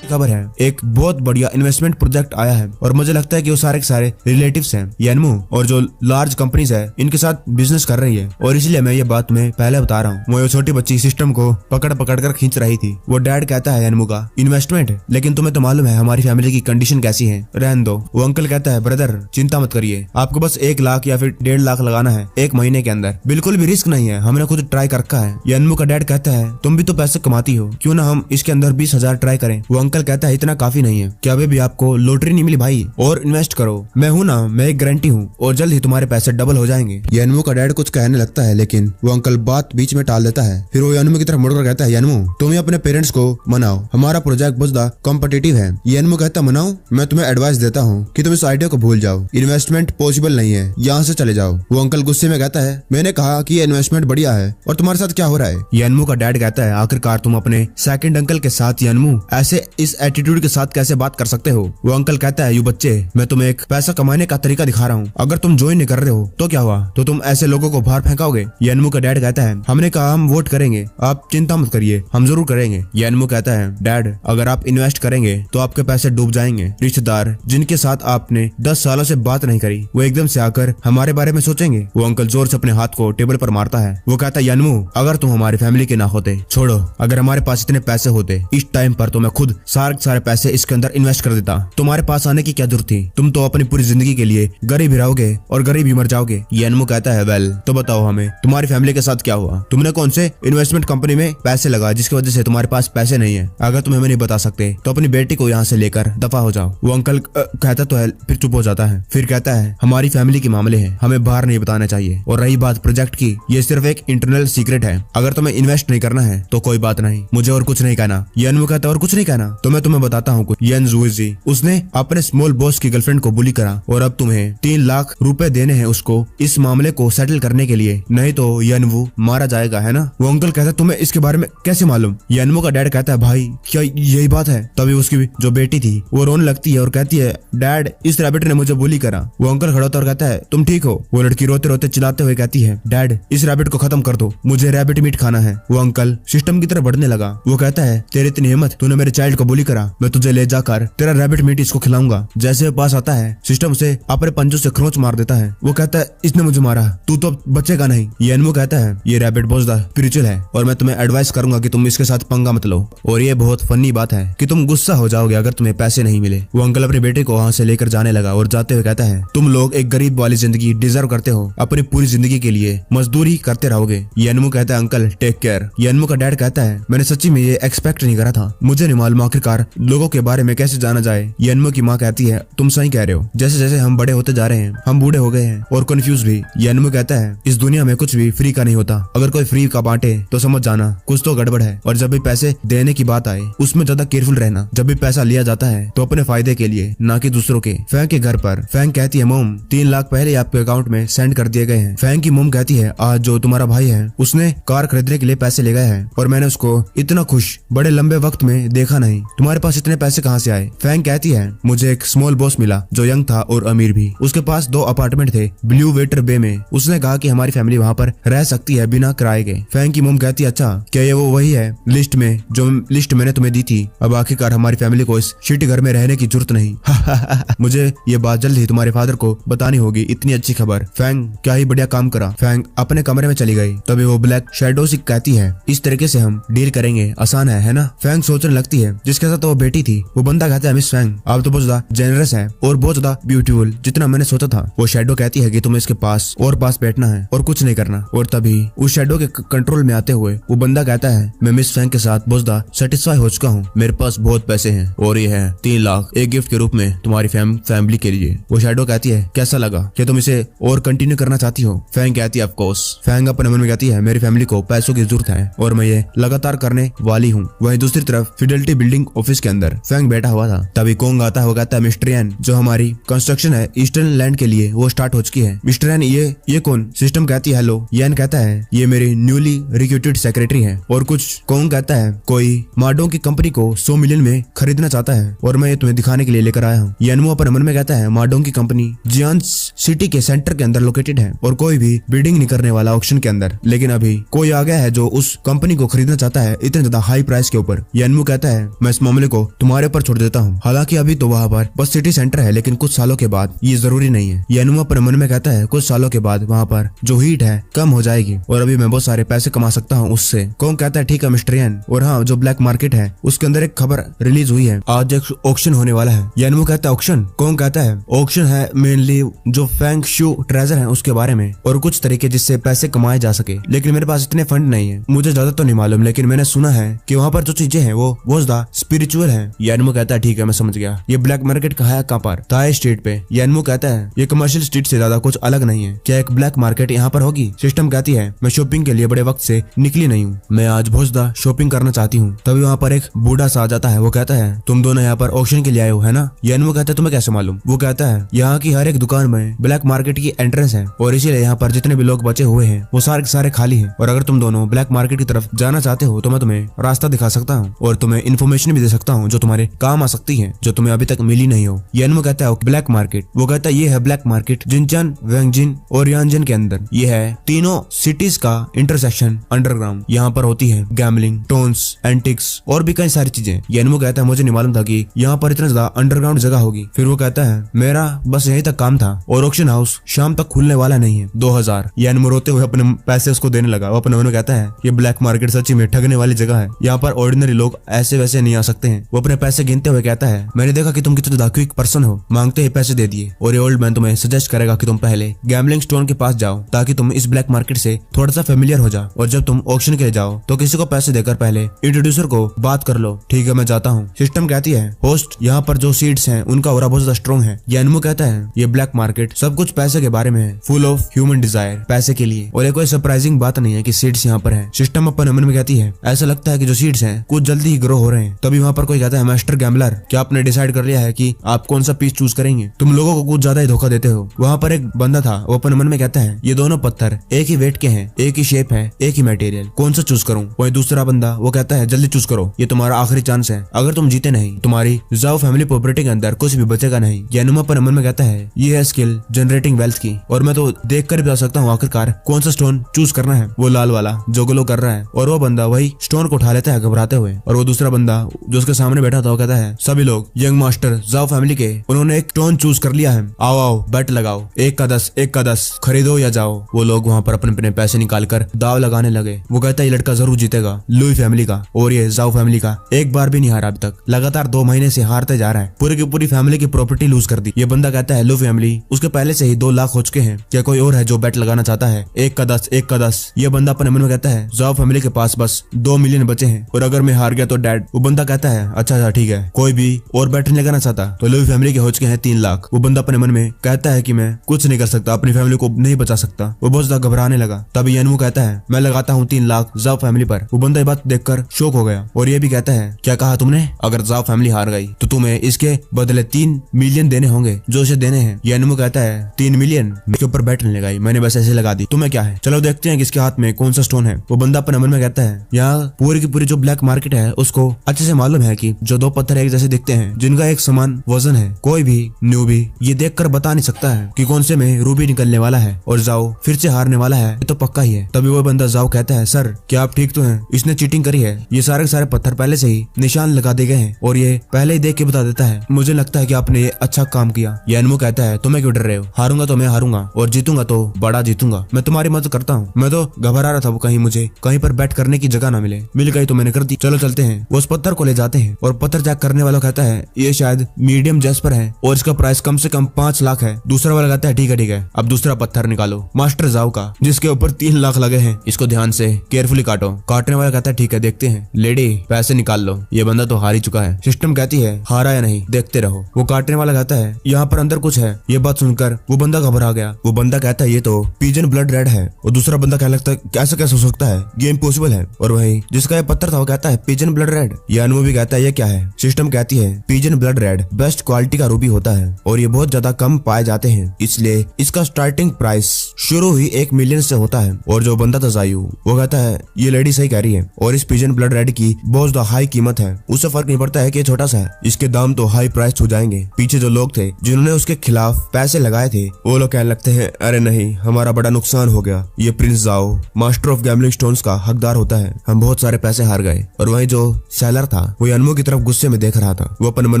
खबर है, एक बहुत बढ़िया इन्वेस्टमेंट प्रोजेक्ट आया है और मुझे लगता है कि वो सारे के सारे रिलेटिव्स हैं यानमू और जो लार्ज कंपनीज है इनके साथ बिजनेस कर रही है और इसलिए मैं ये बात तुम्हें पहले बता रहा हूँ। वो छोटी बच्ची सिस्टम को पकड़ पकड़ कर खींच रही थी। वो डैड कहता है यानमू का इन्वेस्टमेंट, लेकिन तुम्हें तो मालूम है हमारी फैमिली की कंडीशन कैसी है, रहने दो। वो अंकल कहता है ब्रदर चिंता मत करिए, आपको बस 1 लाख या फिर 1.5 लाख लगाना है 1 महीने के अंदर, बिल्कुल भी रिस्क नहीं है, हमने खुद ट्राई कर रखा है। यानमू का डैड कहता है तुम भी तो पैसे कमाती हो, क्यों ना हम इसके अंदर 20,000 ट्राई करें। वो अंकल कहता है इतना काफी नहीं है, क्या अभी भी आपको लॉटरी नहीं मिली भाई, और इन्वेस्ट करो, मैं हूँ ना, मैं एक गारंटी हूँ और जल्द ही तुम्हारे पैसे डबल हो जाएंगे। यानमू का डैड कुछ कहने लगता है लेकिन वो अंकल बात बीच में टाल देता है। फिर वो यानमू की तरफ मुड़कर कहता है यानमू तुम ही अपने पेरेंट्स को मनाओ, हमारा प्रोजेक्ट बहुत ज्यादा कॉम्पिटिटिव है। यानमू कहता है मनाओ, मैं तुम्हें एडवाइस देता हूँ कि तुम इस आइडिया को भूल जाओ, इन्वेस्टमेंट पॉसिबल नहीं है, यहाँ से चले जाओ। वो अंकल गुस्से में कहता है मैंने कहा कि ये इन्वेस्टमेंट बढ़िया है और तुम्हारे साथ क्या हो रहा है। यानमू का डैड कहता है आखिरकार तुम अपने सेकंड अंकल के साथ यानमू ऐसे इस एटीट्यूड के साथ कैसे बात कर सकते हो। वो अंकल कहता है यू बच्चे, मैं तुम्हें एक पैसा कमाने का तरीका दिखा रहा हूँ, अगर तुम ज्वाइन नहीं कर रहे हो तो क्या हुआ, तो तुम ऐसे लोगों को बाहर फेंकाओगे। यानमू का डैड कहता है हमने कहा हम वोट करेंगे, आप चिंता मत करिए, हम जरूर करेंगे। यानमू कहता है डैड अगर आप इन्वेस्ट करेंगे तो आपके पैसे डूब जाएंगे, रिश्तेदार जिनके साथ आपने 10 सालों से बात नहीं करी वो एकदम से आकर हमारे बारे में सोचेंगे। वो अंकल जोर से अपने हाथ को टेबल पर मारता है। वो कहता है यानमू अगर तुम हमारी फैमिली के ना होते, छोड़ो अगर हमारे पास इतने पैसे होते इस टाइम पर तो मैं खुद सारे पैसे इसके अंदर इन्वेस्ट कर देता, तुम्हारे पास आने की क्या जरूरत थी, तुम तो अपनी पूरी जिंदगी के लिए गरीब ही रहोगे और गरीब ही मर जाओगे। यानमू कहता है वेल तो बताओ हमें तुम्हारी फैमिली के साथ क्या हुआ, तुमने कौन से इन्वेस्टमेंट कंपनी में पैसे लगाए जिसकी वजह से तुम्हारे पास पैसे नहीं है, अगर तुम हमें नहीं बता सकते तो अपनी बेटी को यहाँ से लेकर दफा हो जाओ। वो अंकल कहता तो है फिर चुप हो जाता है, फिर कहता है हमारी फैमिली के मामले हैं, हमें बाहर नहीं बताना चाहिए, और रही बात प्रोजेक्ट की, ये सिर्फ एक इंटरनल सीक्रेट है, अगर तुम्हें इन्वेस्ट नहीं करना है तो कोई बात नहीं, मुझे और कुछ नहीं कहना। यानमू कहता और कुछ नहीं कहना तो मैं तुम्हें बताता हूँ कुछ। यान जुइजी उसने अपने स्मॉल बॉस की गर्लफ्रेंड को बुली करा और अब तुम्हें 3 लाख रुपए देने हैं उसको इस मामले को सेटल करने के लिए, नहीं तो यानवू मारा जाएगा, है ना। वो अंकल कहता है तुम्हें इसके बारे में कैसे मालूम। यानमू का डैड कहता है भाई क्या यही बात है। तभी उसकी जो बेटी थी वो रोने लगती है और कहती है डैड इस रैबिट ने मुझे बुली करा। वो अंकल खड़ा होता और कहता है तुम ठीक हो। वो लड़की रोते रोते चिल्लाते हुए कहती है डैड इस रैबिट को खत्म कर दो, मुझे रैबिट मीट खाना है। वो अंकल सिस्टम की तरफ बढ़ने लगा। वो कहता है तेरी इतनी हिम्मत, तूने मेरे चाइल्ड को बुली करा, मैं तुझे ले जाकर तेरा रैबिट मीट इसको खिलाऊंगा। जैसे पास आता है सिस्टम से अपने पंजों से खरोंच मार देता है। वो कहता है इसने मुझे मारा, तू तो बचेगा नहीं। यानमू कहता है ये रैबिट बहुत ज्यादा स्पिरिचुअल है और मैं तुम्हें एडवाइस करूंगा कि तुम इसके साथ पंगा मत लो, और ये बहुत फनी बात है कि तुम गुस्सा हो जाओगे अगर तुम्हें पैसे नहीं मिले। वो अंकल अपने बेटे को वहाँ से लेकर जाने लगा और जाते हुए कहता है तुम लोग एक गरीब वाली जिंदगी डिजर्व करते हो, अपनी पूरी जिंदगी के लिए मजदूरी करते रहोगे। यानमू कहता है अंकल टेक केयर। यानमू का डैड कहता है मैंने सच्ची में ये एक्सपेक्ट नहीं करा था, मुझे नहीं मालूम आखिरकार लोगों के बारे में कैसे जाना जाए। यानमू की माँ कहती है तुम सही कह रहे हो, जैसे जैसे हम बड़े होते जा रहे हैं हम बूढ़े हो गए हैं और कंफ्यूज भी। यानमू कहता है इस दुनिया में कुछ भी फ्री का नहीं होता, अगर कोई फ्री का बांटे तो समझ जाना कुछ तो गड़बड़ है, और जब भी पैसे देने की बात आए उसमें ज्यादा केयरफुल रहना। जब भी पैसा लिया जाता है तो अपने फायदे के लिए, ना कि दूसरों के। फैंक के घर पर फैंक कहती है मोम 3 लाख पहले आपके अकाउंट में सेंड कर दिए गए हैं। फैंक की मोम कहती है आज जो तुम्हारा भाई है उसने कार खरीदने के लिए पैसे ले गए हैं और मैंने उसको इतना खुश बड़े लंबे वक्त में देखा नहीं, तुम्हारे पास इतने पैसे कहाँ से आए। फैंक कहती है मुझे एक स्मॉल बॉस मिला जो यंग था और अमीर भी, उसके पास 2 अपार्टमेंट थे ब्लू वेटर बे में, उसने कहा कि हमारी फैमिली वहाँ पर रह सकती है बिना किराए के। फैंक की मोम कहती है अच्छा क्या ये वो वही है लिस्ट में जो लिस्ट मैंने तुम्हें दी थी, अब आखिरकार हमारी फैमिली को इस शिट घर में रहने की जरूरत नहीं। मुझे ये बात जल्द ही तुम्हारे फादर को बतानी होगी, इतनी अच्छी खबर। फैंक क्या ही बढ़िया काम करा। फैंक अपने कमरे में चली गई। तभी वो ब्लैक शैडो से कहती है इस तरीके से हम डील करेंगे, आसान है ना। फैंक सोचने लगती है जिसके साथ वो बेटी थी। वो बंदा कहता है मिस फैंक आप तो बहुत ज्यादा जेनरस है और बहुत ज्यादा ब्यूटीफुल, जितना मैंने सोचा था। वो शैडो कहती है कि तुम्हें इसके पास बैठना है और कुछ नहीं करना। और तभी उस शैडो के कंट्रोल में आते हुए वो बंदा कहता है मैं मिस फैंक के साथ बहुत ज्यादा सेटिस्फाई हो चुका हूँ, मेरे पास बहुत पैसे हैं और ये है 3 लाख एक गिफ्ट के रूप में तुम्हारी फैमिली के लिए। वो शैडो कहती है कैसा लगा, क्या तुम इसे और कंटिन्यू करना चाहती हो। फैंक कहती है ऑफ कोर्स। फैंक अपने मन में कहती है मेरी फैमिली को पैसों की जरूरत है और मैं ये लगातार करने वाली हूँ। वहीं दूसरी तरफ फिडेलिटी बिल्डिंग ऑफिस के अंदर फैंक बैठा हुआ था। तभी कोंग आता है, वो कहता है मिस्टर एन जो हमारी कंस्ट्रक्शन है ईस्टर्न लैंड के लिए वो स्टार्ट हो चुकी है। मिस्टर एन ये कौन। सिस्टम कहती है हेलो। यन कहता है ये मेरी न्यूली रिक्रूटेड सेक्रेटरी है। और कुछ कोंग कहता है कोई माडोंग की कंपनी को 100 मिलियन में खरीदना चाहता है और मैं ये तुम्हें दिखाने के लिए लेकर आया हूँ। यनमो अपने मन में कहता है माडोंग की कंपनी जियान सिटी के सेंटर के अंदर लोकेटेड है और कोई भी बिडिंग नहीं करने वाला ऑक्शन के अंदर, लेकिन अभी कोई आ गया है जो उस कंपनी को खरीदना चाहता है इतने ज्यादा हाई प्राइस के ऊपर। यनमो कहता है मैं इस मामले को तुम्हारे ऊपर छोड़ देता हूँ। हालांकि अभी तो वहाँ पर बस सिटी सेंटर है, लेकिन कुछ सालों के बाद ये जरूरी नहीं है। यानुमा अपने मन में कहता है कुछ सालों के बाद वहाँ पर जो हीट है कम हो जाएगी और अभी मैं बहुत सारे पैसे कमा सकता हूँ उससे। कौन कहता है ठीक है मिस्टर यान। और हाँ, जो ब्लैक मार्केट है उसके अंदर एक खबर रिलीज हुई है, आज एक ऑक्शन होने वाला है। यानुमा कहता है ऑक्शन। कौन कहता है ऑक्शन है मेनली जो फेंग शू ट्रेजर है उसके बारे में और कुछ तरीके जिससे पैसे कमाए जा सके, लेकिन मेरे पास इतने फंड नहीं है। मुझे ज्यादा तो नहीं मालूम, लेकिन मैंने सुना है कि वहाँ पर जो चीजें हैं वो बहुत ज्यादा स्पिरिचुअल है। यानुमा कहता है ठीक है मैं समझ गया। ये ब्लैक मार्केट कहाँ है, कहाँ पर? ताई स्ट्रीट पे। यानुमा कहता है ये कमर्शियल स्ट्रीट से ज्यादा कुछ अलग नहीं है। क्या एक ब्लैक मार्केट यहाँ पर होगी? सिस्टम कहती है मैं शॉपिंग के लिए बड़े वक्त से निकली नहीं हूँ, मैं आज बहुत ज्यादा शॉपिंग करना चाहती हूँ। तभी वहाँ पर एक बूढ़ा सा आ जाता है। वो कहता है तुम दोनों यहाँ पर ऑक्शन के लिए आए हो है ना? यानुमा कहता है तुम्हें कैसे मालूम? वो कहता है यहाँ की हर एक दुकान में ब्लैक मार्केट की एंट्रेंस है और इसीलिए यहाँ पर जितने भी लोग बचे हुए हैं वो सारे के सारे खाली हैं। और अगर तुम दोनों ब्लैक मार्केट की तरफ जाना चाहते हो तो मैं तुम्हें रास्ता दिखा सकता हूँ और तुम्हें इन्फॉर्मेशन भी दे सकता हूँ जो तुम्हारे काम आ सकती है, जो तुम्हें अभी तक मिली नहीं हो। यानुमा कहता है ब्लैक मार्केट। वो कहता है ये है ब्लैक मार्केट जिनचन, वेंगजिन और यानजिन के अंदर। ये है तीनों सिटीज का इंटरसेक्शन अंडरग्राउंड। यहाँ पर होती है गैम्बलिंग, टोन्स, एंटिक्स और भी कई सारी चीजें। यानुमा कहता है मुझे नहीं मालूम था कि यहाँ पर इतना ज्यादा अंडरग्राउंड जगह होगी। फिर वो कहता है मेरा बस यहीं तक काम था और ऑक्शन हाउस शाम तक खुलने वाला नहीं है। 2000। यानुमा रोते हुए अपने पैसे उसको देने लगा। वो अपने मन में कहता है ये ब्लैक मार्केट सच्ची में ठगने वाली जगह है, यहाँ पर ऑर्डिनरी लोग ऐसे वैसे नहीं आ सकते हैं। वो अपने पैसे गिनते हुए कहता है मैंने देखा कि तुम कितने क्विक पर्सन हो, मांगते ही पैसे दे दिए। और ये ओल्ड मैन तुम्हें सजेस्ट करेगा कि तुम पहले गैम्बलिंग स्टोन के पास जाओ ताकि तुम इस ब्लैक मार्केट से थोड़ा सा फेमिलियर हो जाओ, और जब तुम ऑक्शन के लिए जाओ तो किसी को पैसे देकर पहले इंट्रोड्यूसर को बात कर लो। ठीक है मैं जाता हूँ। सिस्टम कहती है होस्ट यहाँ पर जो सीट्स हैं उनका ऑरा बहुत ज्यादा स्ट्रॉन्ग है। यानुमा कहता है ये ब्लैक मार्केट सब कुछ पैसे के बारे में है, फुल ऑफ ह्यूमन डिजायर, पैसे के लिए। और ये कोई सरप्राइजिंग बात नहीं है कि सीट्स यहाँ पर है। सिस्टम अपने मन में कहती है ऐसा लगता है कि जो सीट्स हैं कुछ जल्दी ही ग्रो हो रहे हैं। तभी वहाँ पर कोई कहता है मास्टर गैम्बलर क्या आपने डिसाइड कर लिया है कि आप कौन सा पीस चूज करेंगे? तुम लोगों को कुछ ज्यादा ही धोखा देते हो। वहाँ पर एक बंदा था, वो अपने मन में कहता है ये दोनों पत्थर एक ही वेट के हैं, एक ही शेप है, एक ही मटेरियल, कौन सा चूज करूँ? वही दूसरा बंदा वो कहता है जल्दी चूज करो, ये तुम्हारा आखिरी चांस है। अगर तुम जीते नहीं तुम्हारी जाओ फैमिली प्रॉपर्टी के अंदर कुछ भी बचेगा नहीं। यानुमा अपने मन में कहता है ये है स्किल जनरेटिंग वेल्थ की, और मैं तो देख कर भी बता सकता हूँ आखिरकार कौन सा स्टोन चूज करना है। वो लाल वाला जो ग्लो कर रहा है, और वो बंदा वही स्टोन को उठा लेता है घबराते हुए। और वो दूसरा बंदा जो उसके सामने बैठा था वो कहता है सभी लोग यंग मास्टर जाओ फैमिली के उन्होंने एक स्टोन चूज कर लिया है, आओ आओ बेट लगाओ, 1 का 10, 1 का 10 खरीदो या जाओ। वो लोग वहाँ पर अपने अपने पैसे निकालकर दाव लगाने लगे। वो कहता है ये लड़का जरूर जीतेगा, लुई फैमिली का। और ये जाओ फैमिली का एक बार भी नहीं हारा अभी तक, लगातार 2 महीने से हारते जा रहा है, पूरी की पूरी फैमिली की प्रॉपर्टी लूज कर दी। ये बंदा कहता है लुई फैमिली उसके पहले से ही 2 लाख हो चुके हैं, क्या कोई और है जो बेट लगाना चाहता है? 1 का 10, 1 का 10। ये बंदा अपने मन में कहता है जाओ फैमिली के पास बस 2 मिलियन बचे हैं और अगर मैं हार गया तो डैड। वो बंदा कहता है अच्छा ठीक है, कोई भी और बेट नहीं लगाना चाहता? तो लुई फैमिली के हो चुके हैं 3 लाख। वो बंदा अपने मन में कहता है कि मैं कुछ नहीं कर सकता, अपनी फैमिली को नहीं बचा सकता। वो बहुत ज्यादा घबराने लगा। तभी यानुमा कहता है मैं लगाता हूँ 3 लाख जाओ फैमिली पर। वो बंदा ये बात देखकर शॉक हो गया और ये भी कहता है क्या कहा तुमने? अगर जाओ फैमिली हार गई तो तुम्हें इसके बदले 3 मिलियन देने होंगे जो उसे देने हैं। यानुमा कहता है 3 मिलियन मेरे ऊपर बैठ नहीं लगाई, मैंने बस ऐसे लगा दी, तुम्हें क्या है? चलो देखते हैं किसके हाथ में कौन सा स्टोन है। वो बंदा अपने मन में कहता है यहाँ पूरी की पूरी जो ब्लैक मार्केट है उसको अच्छे से मालूम है कि जो 2 पत्थर एक जैसे दिखते हैं जिनका एक समान वजन है, कोई भी न्यूबी ये देखकर बता नहीं सकता है कि कौन से में रूबी निकलने वाला है और जाओ फिर से हारने वाला है, ये तो पक्का ही है। तभी वो बंदा जाओ कहता है सर क्या आप ठीक तो हैं? इसने चीटिंग करी है, ये सारे के सारे पत्थर पहले से ही निशान लगा दिए गए हैं और ये पहले ही देख के बता देता है। मुझे लगता है कि आपने ये अच्छा काम किया। यानुमा कहता है तुम्हें क्यों डर रहे हो? हारूंगा तो मैं हारूंगा और जीतूंगा तो बड़ा जीतूंगा, मैं तुम्हारी मदद करता हूँ। मैं तो घबरा रहा था वो कहीं मुझे कहीं पर बैठ करने की जगह ना मिल गई तो मैंने कर दी। चलो चलते हैं। वो उस पत्थर को ले जाते हैं और पत्थर चेक करने वाला कहता है ये शायद मीडियम जैस्पर है और इसका प्राइस कम से कम 5 लाख है। दूसरा वाला कहता है ठीक है अब दूसरा पत्थर निकालो मास्टर जाओ का जिसके ऊपर 3 लाख लगे हैं, इसको ध्यान से केयरफुली काटो। काटने वाला कहता है ठीक है देखते हैं, लेडी पैसे निकाल लो। ये बंदा तो हार ही चुका है। सिस्टम कहती है हारा या नहीं देखते रहो। वो काटने वाला कहता है यहाँ पर अंदर कुछ है। ये बात सुनकर वो बंदा घबरा गया। वो बंदा कहता है ये तो पिजन ब्लड रेड है। और दूसरा बंदा कहने लगता है कैसे हो सकता है, ये इम्पॉसिबल है। और वही जिसका ये पत्थर था वो कहता है पिजन ब्लड रेड। यानुमा भी कहता है ये क्या है? सिस्टम कहती है pigeon blood red best quality का रूबी होता है और ये बहुत ज्यादा कम पाए जाते हैं, इसलिए इसका स्टार्टिंग प्राइस शुरू ही 1 मिलियन से होता है। और जो बंदा था जायू वो कहता है ये लेडी सही कह रही है और इस पिजन ब्लड रेड की बहुत ज्यादा हाई कीमत है, उससे फर्क नहीं पड़ता है कि छोटा सा है, इसके दाम तो हाई प्राइस हो जाएंगे। पीछे जो लोग थे जिन्होंने उसके खिलाफ पैसे लगाए थे वो लोग कहने लगते हैं अरे नहीं हमारा बड़ा नुकसान हो गया, ये प्रिंस जाओ मास्टर ऑफ गैम्बलिंग स्टोन्स का हकदार होता है, हम बहुत सारे पैसे हार गए। और वही जो सेलर था वो यानमू की तरफ गुस्से में देख रहा था। वो अपने मन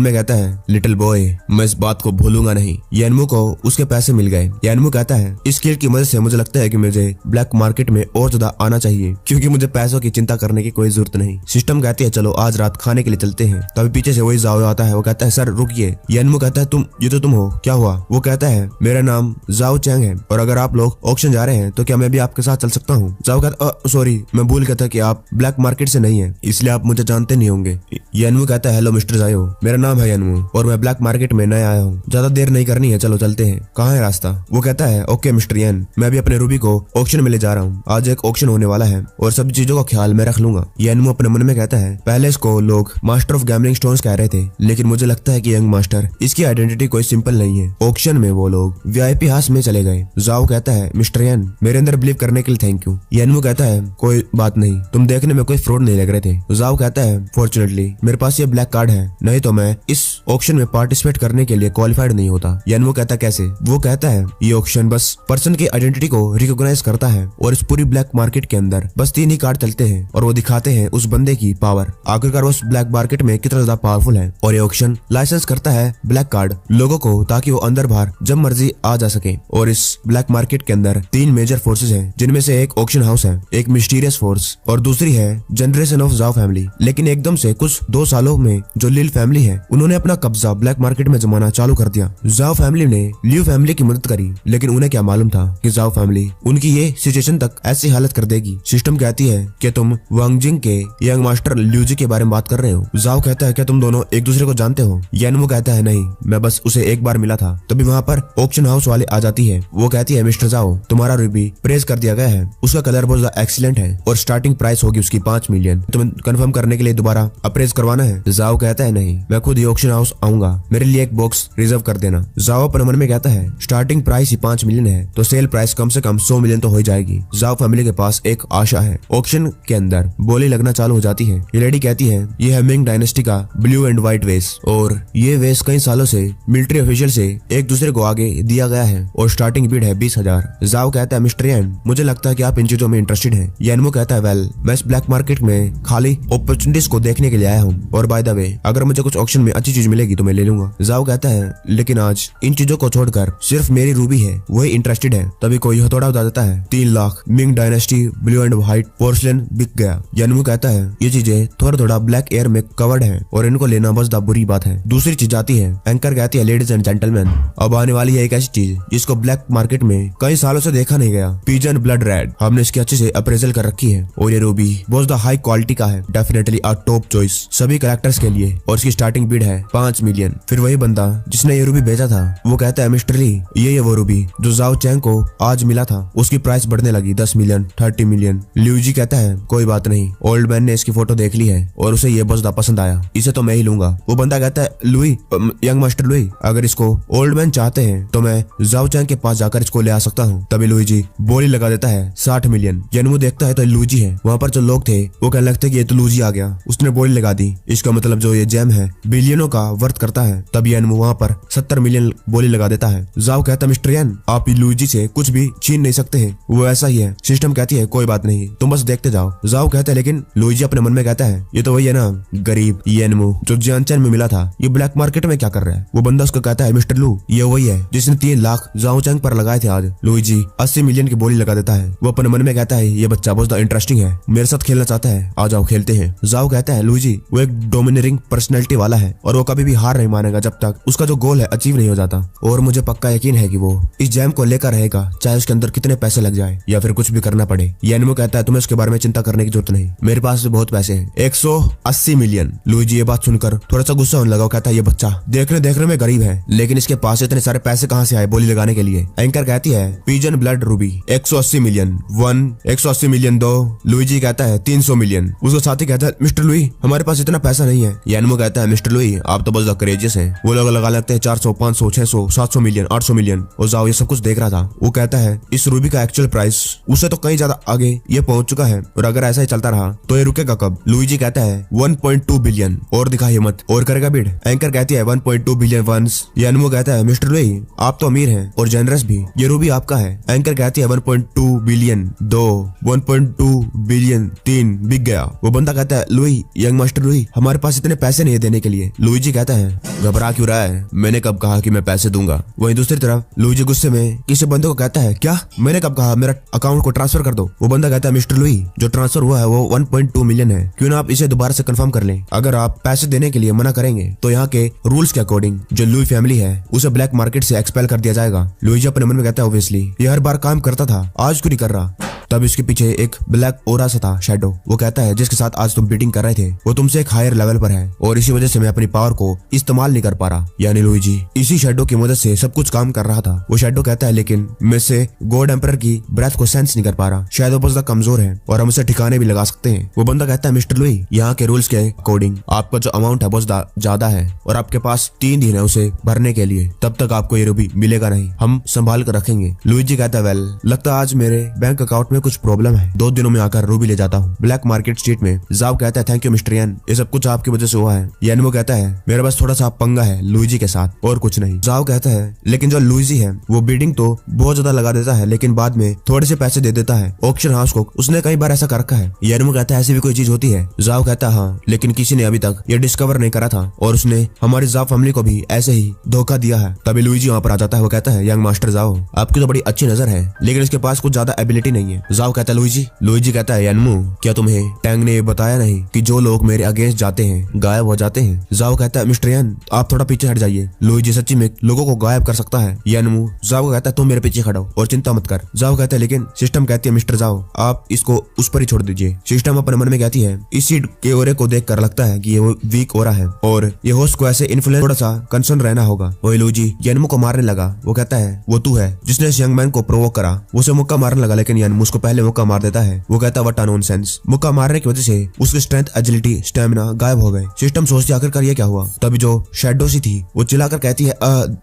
में कहता है, लिटिल बॉय, मैं इस बात को भूलूंगा नहीं। यानमू को उसके पैसे मिल गए। यानमू कहता है, इस स्किल की मदद से मुझे लगता है कि मुझे ब्लैक मार्केट में और ज्यादा आना चाहिए, क्योंकि मुझे पैसों की चिंता करने की कोई जरूरत नहीं। सिस्टम कहती है, चलो आज रात खाने के लिए चलते हैं। तभी पीछे से वही जाओ आता है। वो कहता है, सर रुकिए। यानमू कहता है, तुम ये तो तुम हो, क्या हुआ? वो कहता है, मेरा नाम जाओ चैंग है और अगर आप लोग ऑक्शन जा रहे हैं तो क्या मैं भी आपके साथ चल सकता हूँ? जाओ कहता, सॉरी, मैं भूल गया था कि आप ब्लैक मार्केट से नहीं है, इसलिए आप मुझे जानते नहीं होंगे। यानमू कहता है, हेलो मिस्टर जाओ, मेरा नाम है यानमू और मैं ब्लैक मार्केट में नया आया हूँ, ज्यादा देर नहीं करनी है, चलो चलते हैं। कहाँ है रास्ता? वो कहता है, ओके मिस्टर यान, मैं भी अपने रूबी को ऑक्शन में ले जा रहा हूँ। आज एक ऑक्शन होने वाला है और सब चीजों का ख्याल मैं रख लूंगा। यानमू अपने मन में कहता है, पहले इसको लोग मास्टर ऑफ गैम्बलिंग स्टोन्स कह रहे थे, लेकिन मुझे लगता है कि यंग मास्टर, इसकी आइडेंटिटी कोई सिंपल नहीं है। ऑक्शन में वो लोग वीआईपी हाउस में चले गए। जाओ कहता है, मिस्टर यान, मेरे अंदर बिलीव करने के लिए थैंक यू। यानमू कहता है, कोई बात नहीं, तुम देखने में कोई फ्रॉड नहीं लग रहे थे। जाओ कहता है, फॉर्चुनेटली मेरे पास ये ब्लैक कार्ड है, नहीं तो मैं इस ऑक्शन में पार्टिसिपेट करने के लिए क्वालिफाइड नहीं होता। यानमू कहता, कैसे? वो कहता है, ये ऑक्शन बस पर्सन की आइडेंटिटी को रिकॉग्नाइज करता है और इस पूरी ब्लैक मार्केट के अंदर बस 3 ही कार्ड चलते हैं और वो दिखाते हैं उस बंदे की पावर, आखिरकार उस ब्लैक मार्केट में कितना ज्यादा पावरफुल है। और ये ऑक्शन लाइसेंस करता है ब्लैक कार्ड लोगों को, ताकि वो अंदर बाहर जब मर्जी आ जा सके। और इस ब्लैक मार्केट के अंदर 3 मेजर फोर्सेस हैं, जिनमें से एक ऑक्शन हाउस है, एक मिस्टीरियस फोर्स और दूसरी है जनरेशन ऑफ जाओ फैमिली। लेकिन एकदम से कुछ 2 सालों में जो लिल फैमिली है, उन्होंने अपना कब्जा ब्लैक मार्केट में जमाना चालू कर दिया। जाओ फैमिली ने लियो फैमिली की मदद करी, लेकिन उन्हें क्या मालूम था कि जाओ फैमिली उनकी ये सिचुएशन तक ऐसी हालत कर देगी। सिस्टम कहती है कि तुम वांगजिंग के यंग मास्टर ल्यूजी के बारे में बात कर रहे हो। जाओ कहता है, क्या तुम दोनों एक दूसरे को जानते हो? यानमू कहता है, नहीं, मैं बस उसे एक बार मिला था। तभी वहाँ पर ऑक्शन हाउस वाले आ जाती है। वो कहती है, मिस्टर जाओ, तुम्हारा रूबी प्रेस कर दिया गया है, उसका कलर बहुत एक्सीलेंट है और स्टार्टिंग प्राइस होगी उसकी 5 मिलियन। तुम्हें कंफर्म करने के लिए दोबारा अप्रेज करवाना है? जाओ कहता है, नहीं, मैं खुद ही ऑक्शन हाउस आऊंगा, मेरे लिए एक बॉक्स रिजर्व कर देना। जाओ अपने मन में कहता है, स्टार्टिंग प्राइस ही 5 मिलियन है तो सेल प्राइस कम से कम 100 मिलियन तो हो जाएगी। जाओ फैमिली के पास एक आशा है। ऑक्शन के अंदर बोली लगना चालू हो जाती है। ये लेडी कहती है, ये है मिंग डायनेस्टी का ब्लू एंड व्हाइट वेस और ये वेस कई सालों से मिलिट्री ऑफिशियल से एक दूसरे को आगे दिया गया है और स्टार्टिंग बिड है 20,000। जाओ कहता है, मिस्टर यान, मुझे लगता है कि आप इन चीजों में इंटरेस्टेड हैं। यानमू कहता है, वेल, मैं इस ब्लैक मार्केट में खाली अपॉर्चुनिटीज को देखने के लिए आया हूँ और बाय द वे, अगर मुझे कुछ ऑक्शन में अच्छी चीज मिलेगी तो मैं ले लूंगा। जाओ कहता है, लेकिन आज इन चीजों को छोड़कर सिर्फ मेरी रूबी है, वही इंटरेस्टेड है। तभी कोई हथौड़ा बता देता है, 3 lakh Ming dynasty blue and white porcelain बिक गया। यानमू कहता है, ये चीजें थोड़ा थोड़ा ब्लैक एयर में कवर्ड है और इनको लेना बस द बुरी बात है। दूसरी चीज आती है, एंकर कहती है, लेडीज एंड जेंटलमैन, अब आने वाली है एक ऐसी चीज जिसको ब्लैक मार्केट में कई सालों से देखा नहीं गया, पिजन ब्लड रेड। हमने इसकी अच्छे से अप्रेजल कर रखी है और ये रूबी बहुत हाई क्वालिटी का है, डेफिनेटली अ टॉप चॉइस सभी कलेक्टर्स के लिए और इसकी स्टार्टिंग बिड है 5 मिलियन। फिर वही बंदा जिसने ये रूबी भेजा था वो कहता है, मिस्टर ली, ये वो रूबी जो जाओ चैंग को आज मिला था, उसकी प्राइस बढ़ने लगी 10 मिलियन 30 मिलियन। ल्यूजी कहता है, कोई बात नहीं, ओल्ड मैन ने इसकी फोटो देख ली है और उसे ये बहुत पसंद आया, इसे तो मैं ही लूंगा। वो बंदा कहता है, लुई, यंग मास्टर लुई, अगर इसको ओल्ड मैन चाहते हैं तो मैं जाओ चैंग के पास जाकर इसको ले आ सकता हूँ। तभी लुईजी बोली लगा देता है 60 मिलियन। यानमू देखता है तो लुईजी है। वहाँ पर जो लोग थे वो कहने लगते कि ये तो लुईजी आ गया, उसने बोली लगा दी, इसका मतलब जो ये जेम है बिलियनों का वर्थ करता है। तभी यानमू वहाँ पर 70 मिलियन बोली लगा देता है। जाओ कहता है, मिस्टर यान, आप लुईजी से कुछ भी छीन नहीं सकते हैं, वो ऐसा ही है। सिस्टम कहती है, कोई बात नहीं, तुम बस देखते जाओ। जाओ कहता है, लेकिन लुईजी अपने मन में कहता है, ये तो वही है ना गरीब यानमू जो जियानचैन में मिला था, ये ब्लैक मार्केट में क्या कर रहा है? वो बंदा उसको कहता है, मिस्टर लू, ये वही है जिसने 3 लाख जाओ चैंग पर लगाए थे आज। लुईजी 80 मिलियन की बोली लगा देता है। वो अपने मन में कहता है, ये बच्चा बहुत इंटरेस्टिंग है, मेरे साथ खेलना चाहता है, आ जाओ खेलते हैं। जाओ कहता है, लुईजी वो एक डोमिनेटिंग पर्सनैलिटी वाला है और वो कभी भी हार नहीं मानेगा जब तक उसका जो गोल है अचीव नहीं हो जाता, और मुझे पक्का यकीन है कि वो इस जैम को लेकर रहेगा, चाहे उसके अंदर कितने पैसे लग जाए या फिर कुछ भी करना पड़े। यानमू कहता है, तुम्हें उसके बारे में चिंता करने की जरूरत नहीं, मेरे पास बहुत पैसे हैं, 180 मिलियन। लुईजी ये बात सुनकर थोड़ा सा गुस्सा होने लगा। कहता है, ये बच्चा देखने में गरीब है, लेकिन इसके पास इतने सारे पैसे कहाँ से आए बोली लगाने के लिए? एंकर कहती है, pigeon blood Ruby 180 million 180 million 2। Luigi कहता है 300 मिलियन। उसका साथी कहता है, मिस्टर लुई, हमारे पास इतना पैसा नहीं है। यानमू कहता है, मिस्टर लुई, आप तो बहुत करेजियस हैं। वो लोग लगा लगते हैं 400 500 600 700 मिलियन 800 मिलियन। और जाओ ये सब कुछ देख रहा था। वो कहता है, इस रूबी का एक्चुअल प्राइस उससे तो कहीं ज्यादा आगे ये पहुंच चुका है और अगर ऐसा ही चलता रहा तो ये रुकेगा कब? लुईजी कहता है 1.2 बिलियन और दिखा हिम्मत और करेगा बिड। एंकर कहती है 1.2 बिलियन वंस। यानमू कहता है, मिस्टर लुई, आप तो अमीर हैं और जेनरस भी, ये रूबी आपका है। एंकर कहती है 1.2 बिलियन 2 1.2 बिलियन 3 बिक गया। वो बंदा कहता है, लुई, यंग मास्टर लुई, हमारे पास इतने पैसे नहीं है देने के लिए। लुईजी कहता है, घबरा क्यों रहा है, मैंने कब कहा कि मैं पैसे दूंगा। वहीं दूसरी तरफ लुईजी गुस्से में किसी बंदे को कहता है, क्या मैंने कब कहा, मेरा अकाउंट को ट्रांसफर कर दो। वो बंदा कहता है, मिस्टर लुई, जो ट्रांसफर हुआ है वो 1.2 मिलियन है, क्यों ना आप इसे दोबारा से कंफर्म कर लें। अगर आप पैसे देने के लिए मना करेंगे तो यहाँ के रूल्स के अकॉर्डिंग जो लुई फैमिली है उसे ब्लैक मार्केट से एक्सपेल कर दिया जाएगा। लुईजी अपने मन में कहता है, ऑब्वियसली ये हर बार काम करता था, आज क्यों नहीं कर रहा। तब इसके पीछे एक ब्लैक ओरा सा था, शैडो। वो कहता है, जिसके साथ आज तुम बीटिंग कर रहे थे वो तुमसे एक हायर लेवल पर है और इसी वजह से मैं अपनी पावर को इस्तेमाल नहीं कर पा रहा। यानी लुईजी इसी शैडो की मदद से सब कुछ काम कर रहा था। वो शैडो कहता है, लेकिन मैं से गॉड एम्परर की ब्रेथ को सेंस नहीं कर पा रहा, शायद वो बहुत ज्यादा कमजोर है और हम उसे ठिकाने भी लगा सकते हैं। वो बंदा कहता है, मिस्टर लुई, यहाँ के रूल्स के अकॉर्डिंग आपका जो अमाउंट है बहुत ज्यादा है और आपके पास 3 दिन है उसे भरने के लिए, तब तक आपको ये रूबी मिलेगा नहीं, हम संभाल कर रखेंगे। लुईजी कहता है, वेल लगता है आज मेरे बैंक अकाउंट में कुछ प्रॉब्लम है, 2 दिनों में आकर रूबी ले जाता हूँ। ब्लैक मार्केट स्ट्रीट में जाव कहता है, थैंक यू मिस्टर यान, ये सब कुछ आपकी वजह से हुआ है। यानमो कहता है, मेरा बस थोड़ा सा पंगा है लुईजी के साथ और कुछ नहीं। जाव कहता है, लेकिन जो लुईजी है वो बिडिंग तो बहुत ज्यादा लगा देता है लेकिन बाद में थोड़े से पैसे दे देता है ऑक्शन हाउस को, उसने कई बार ऐसा कर रखा है। यानमो कहता है, ऐसी भी कोई चीज होती है। जाव कहता है, हाँ, लेकिन किसी ने अभी तक ये डिस्कवर नहीं करा था और उसने हमारी जाव फैमिली को भी ऐसे ही धोखा दिया है। तभी लुईजी वहाँ पर आ जाता है। वो कहता है, यंग मास्टर जाव, आपकी तो बड़ी अच्छी नजर है लेकिन इसके पास कुछ ज्यादा एबिलिटी नहीं है। जाव कहता है, लुईजी कहता है, यानमो क्या तुम्हें टैंग ने बताया नहीं कि जो लोग मेरे अगेंस्ट जाते हैं गायब हो जाते हैं। जाव कहता है, मिस्टर यान आप थोड़ा पीछे हट जाइए, लुईजी सच्ची में लोगों को गायब कर सकता है। यानमो जाव कहता है, तुम मेरे पीछे खड़ा हो और चिंता मत कर। जाव कहता है, लेकिन सिस्टम कहती है मिस्टर जाव आप इसको उस पर ही छोड़ दीजिए। सिस्टम अपने मन में कहती है, इस सीट के ओरे को देख कर लगता है कि ये वीक ओरा है और ये होस्ट को ऐसे इन्फ्लुएंस थोड़ा सा कंसर्न रहना होगा। वही लुईजी यानमो को मारने लगा। वो कहता है, वो तू है जिसने इस यंग मैन को प्रोवोक करा। वो उसे मुक्का मारने लगा लेकिन यानमो उसको पहले मुक्का मार देता है। वो कहता है, व्हाट अ नॉनसेंस। मुक्का मारने की वजह से उसकी स्ट्रेंथ, एजिलिटी, स्टेमिना गायब हो गए। सिस्टम सोचती आखिरकार ये क्या हुआ। तभी जो शैडो सी थी वो चिल्लाकर कहती है,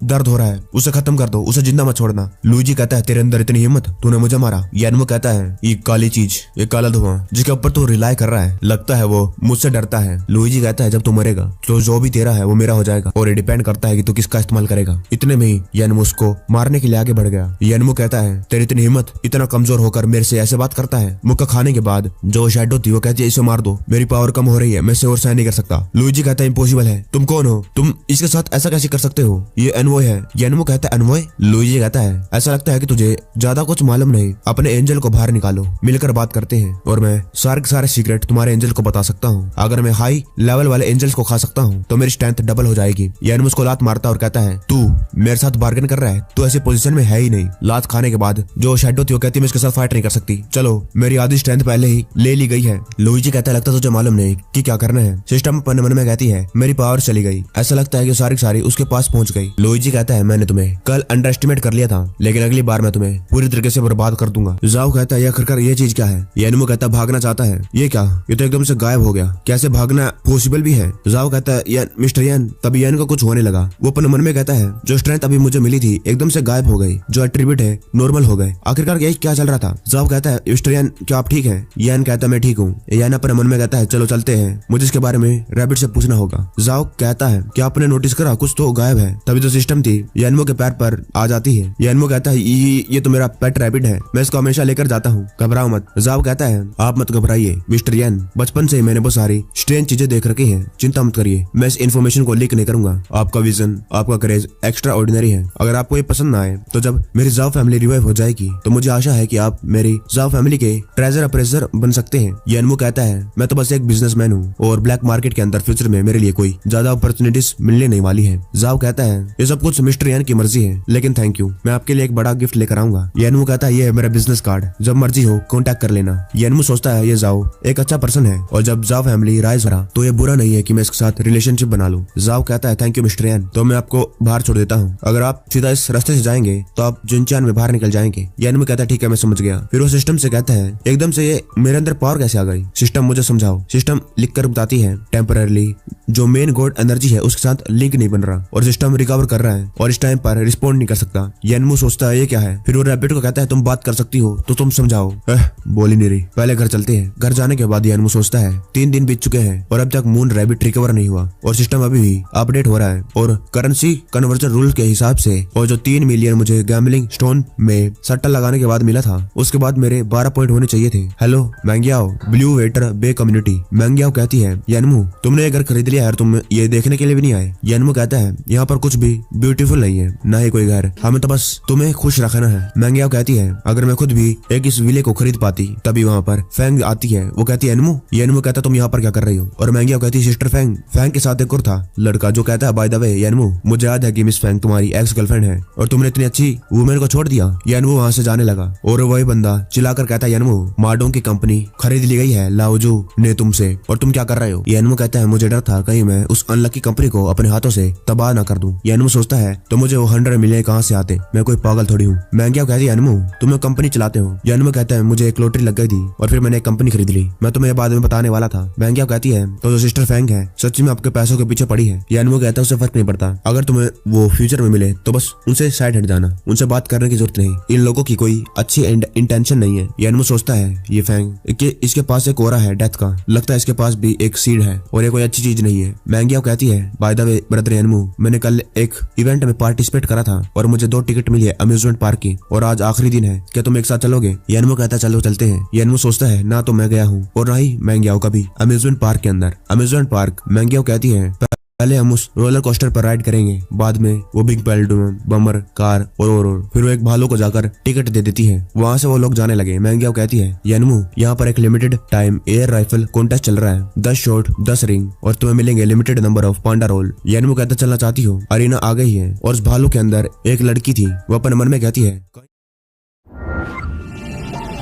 दर्द हो रहा है, उसे खत्म कर दो, उसे जिंदा मत छोड़ना। लुईजी कहता है, तेरे अंदर इतनी हिम्मत, तूने मुझे मारा। यानमो कहता है, ये काली चीज, ये काला धुआं जिसके ऊपर तू रिलाई कर रहा है, लगता है वो मुझसे डरता है। लुईजी कहता है, जब तू मरेगा तो जो भी तेरा है वो मेरा हो जाएगा और ये डिपेंड करता है कि तू किसका इस्तेमाल करेगा। इतने में ही यानमो उसको मारने के लिए आगे बढ़ गया। यानमो कहता है, तेरी इतनी हिम्मत, इतना कमजोर होकर मेरे से ऐसे बात करता है। मुक्का खाने के बाद जो शैडो थी वो कहती है, इसे मार दो, मेरी पावर कम हो रही है, मैं इसे और सहन नहीं कर सकता। लुईजी कहता है, इम्पॉसिबल है, तुम कौन हो, तुम इसके साथ ऐसा कैसे कर सकते हो, ये एनवॉय है। यानमो कहता है, एनवॉय। लुईजी कहता है, ऐसा लगता है कि तुझे ज्यादा कुछ मालूम नहीं, अपने एंजल को बाहर निकालो, मिलकर बात करते हैं और मैं सारे सीक्रेट तुम्हारे एंजल को बता सकता हूँ। अगर मैं हाई लेवल वाले एंजल्स को खा सकता हूँ तो मेरी स्ट्रेंथ डबल हो जाएगी। यानमो उसको लात मारता और कहता है, तू मेरे साथ बार्गेन कर रहा है, तू ऐसी पोजीशन में है ही नहीं। लात खाने के बाद जो शैडो थी वो कहती है, मैं इसके साथ फाइट नहीं कर सकती, चलो मेरी आधी स्ट्रेंथ पहले ही ले ली गई है। लुईजी कहता है, लगता तुझे मालूम नहीं कि क्या करना है। सिस्टम अपने मन में कहती है, मेरी पावर चली गई, ऐसा लगता है कि सारी उसके पास पहुंच गई। लुईजी कहता है, मैंने तुम्हें कल अंडर एस्टिमेट कर लिया था लेकिन अगली बार मैं तुम्हें पूरी तरीके से बर्बाद कर दूंगा। जाओ कहता है, आखिरकार ये चीज क्या है। यानमो कहता है, भागना चाहता है। ये क्या, ये तो एकदम से गायब हो गया, कैसे भागना पॉसिबल भी है। जाओ कहता है, मिस्टर यान। तभी यान को कुछ होने लगा। वो अपने मन में कहता है, जो स्ट्रेंथ अभी मुझे मिली थी एकदम से गायब हो गई, जो एट्रीब्यूट है नॉर्मल हो गए। आखिरकार यही क्या चल रहा था। जाओ कहता है, मिस्टर यान क्या आप ठीक है। यान कहता है, मैं ठीक हूँ। यान अपने मन में कहता है, चलो चलते हैं, मुझे इसके बारे में रैबिट से पूछना होगा। जाओ कहता है, क्या आपने नोटिस करा कुछ तो गायब है। तभी जो सिस्टम थी यानमो के पैर पर आ जाती है। यानमो कहता है, ये तो मेरा पेट रैबिट है, मैं इसको हमेशा लेकर जाता हूँ, घबराओ मत। जाओ कहता है, आप मत घबराइए मिस्टर यान, बचपन से ही मैंने बहुत सारी स्ट्रेंज चीजें देख रखी है, चिंता मत करिए, मैं इस इन्फॉर्मेशन को लीक नहीं करूंगा। आपका विजन, आपका करेज एक्स्ट्रा ऑर्डिनरी है। अगर आपको ये पसंद ना आए तो जब मेरी जाव फैमिली रिवाइव हो जाएगी तो मुझे आशा है कि आप मेरी जाव फैमिली के ट्रेजर अप्रेजर बन सकते हैं। यानमो कहता है, मैं तो बस एक बिजनेसमैन हूँ और ब्लैक मार्केट के अंदर फ्यूचर में मेरे लिए कोई ज्यादा अपॉर्चुनिटीज मिलने नहीं वाली है। जाव कहता है, ये सब कुछ मिस्टर यान की मर्जी है लेकिन थैंक यू, मैं आपके लिए एक बड़ा गिफ्ट लेकर आऊंगा। यानमो कहता है, ये है मेरा बिजनेस कार्ड, जब मर्जी हो कॉन्टेक्ट कर लेना। यानमो सोचता है, ये जाव एक अच्छा पर्सन है और जब जाव फैमिली राइज रहा तो ये बुरा नहीं है कि मैं इसके साथ रिलेशनशिप बना लूं। जाव कहता है, थैंक यू मिस्टर यान, तो मैं आपको बाहर छोड़ देता हूँ, अगर आप सीधा इस रास्ते से जाएंगे तो आप जुनचान में बाहर निकल जाएंगे। यानमो कहता है, ठीक है मैं समझ गया। फिर वो सिस्टम से कहता है, एकदम से ये मेरे अंदर पावर कैसे आ गई। सिस्टम मुझे समझाओ। सिस्टम लिख कर बताती है, टेम्पररी जो मेन गॉड एनर्जी है उसके साथ लिंक नहीं बन रहा और सिस्टम रिकवर कर रहा है और इस टाइम पर रिस्पॉन्ड नहीं कर सकता। यानमो सोचता है, ये क्या है। फिर वो रैबिट को कहता है, तुम बात कर सकती हो तो तुम समझाओ। बोल ही नहीं रही। पहले घर चलते हैं। घर जाने के बाद यानमो सोचता है, 3 दिन बीत चुके हैं और अब तक मून रैबिट रिकवर नहीं हुआ और सिस्टम अभी भी अपडेट हो रहा है और करेंसी कन्वर्जन रूल के हिसाब से और जो 3 मिलियन मुझे गैम्बलिंग स्टोन में सट्टा लगाने के बाद मिला था उसके बाद मेरे 12 पॉइंट होने चाहिए थे। हेलो मैंगियाओ, ब्लू वेटर बे कम्युनिटी। मैंगियाओ मैंग्याओ कहती है यानमू तुमने ये घर खरीद लिया है और तुम ये देखने के लिए भी नहीं आए। यानमू कहता है यहाँ पर कुछ भी ब्यूटीफुल नहीं है, ना ही कोई घर, हमें तो बस तुम्हें खुश रखना है। मैंग्याओ कहती है अगर मैं खुद भी एक इस विले को खरीद पाती। तभी वहाँ पर फैंग आती है, वो कहती है यानमू कहता तुम यहाँ पर क्या कर रही हो। और मैंग्याओ कहती है सिस्टर फैंग। फैंग के साथ एक और था लड़का जो कहता है बाय द वे यानमू मुझे याद है कि मिस फैंग तुम्हारी एक्स गर्लफ्रेंड है और तुमने इतनी अच्छी वुमेन को छोड़ दिया। यानमू वहाँ से जाने लगा और वही बंदा चिल्लाकर कहता है यानमू मार्डोंग की कंपनी खरीद ली गई है लाओजू ने तुमसे और तुम क्या कर रहे हो। यानमू कहता है मुझे डर था कहीं मैं उस अनलकी कंपनी को अपने हाथों से तबाह ना कर दूं। यानमू सोचता है तो मुझे वो 100 मिलियन कहाँ से आते, मैं कोई पागल थोड़ी हूँ। मैंग्याओ कहती है यानमू तुम लोग कंपनी चलाते हो। यानमू कहता है मुझे एक लॉटरी लग गई थी और फिर मैंने एक कंपनी खरीद ली, मैं तुम्हें बाद में बताने वाला था। मैंग्याओ कहती है तो जो सिस्टर फैंग है सच्ची में आपके पैसों के पीछे पड़ी है। यानमू कहता है उससे फर्क नहीं पड़ता, अगर तुम्हें वो फ्यूचर में मिले तो बस उनसे साइड हट जाना, उनसे बात करने की जरूरत नहीं, इन लोगों की कोई अच्छी इंटेंशन नहीं है। यानमू सोचता है ये फैंग इसके पास एक कोरा है डेथ का, लगता है इसके पास भी एक सीड है और ये कोई अच्छी चीज नहीं है। मैंग्याओ कहती है बाय द वे ब्रदर यानमू मैंने कल एक इवेंट में पार्टिसिपेट करा था और मुझे 2 टिकट मिली है अम्यूजमेंट पार्क की और आज आखिरी दिन है, क्या तुम एक साथ चलोगे। यानमू कहता है चलो चलते हैं। यानमू सोचता है ना तो मैं गया हूँ और ना ही मैंग्याओ कभी अम्यूजमेंट पार्क के अंदर। अम्यूजमेंट पार्क मैंग्याओ कहती है पहले हम उस रोलर कोस्टर पर राइड करेंगे, बाद में वो बिग बेल्डून बमर कार और फिर वो एक भालू को जाकर टिकट दे देती है। वहाँ से वो लोग जाने लगे। मैंग्याओ कहती है यानमू यहाँ पर एक limited time air rifle contest चल रहा है, 10 शॉट 10 रिंग और तुम्हें मिलेंगे limited number of panda roll. यानमू कहता चलना चाहती हो। अरीना आ गई है और उस भालू के अंदर एक लड़की थी, वो अपने मन में कहती है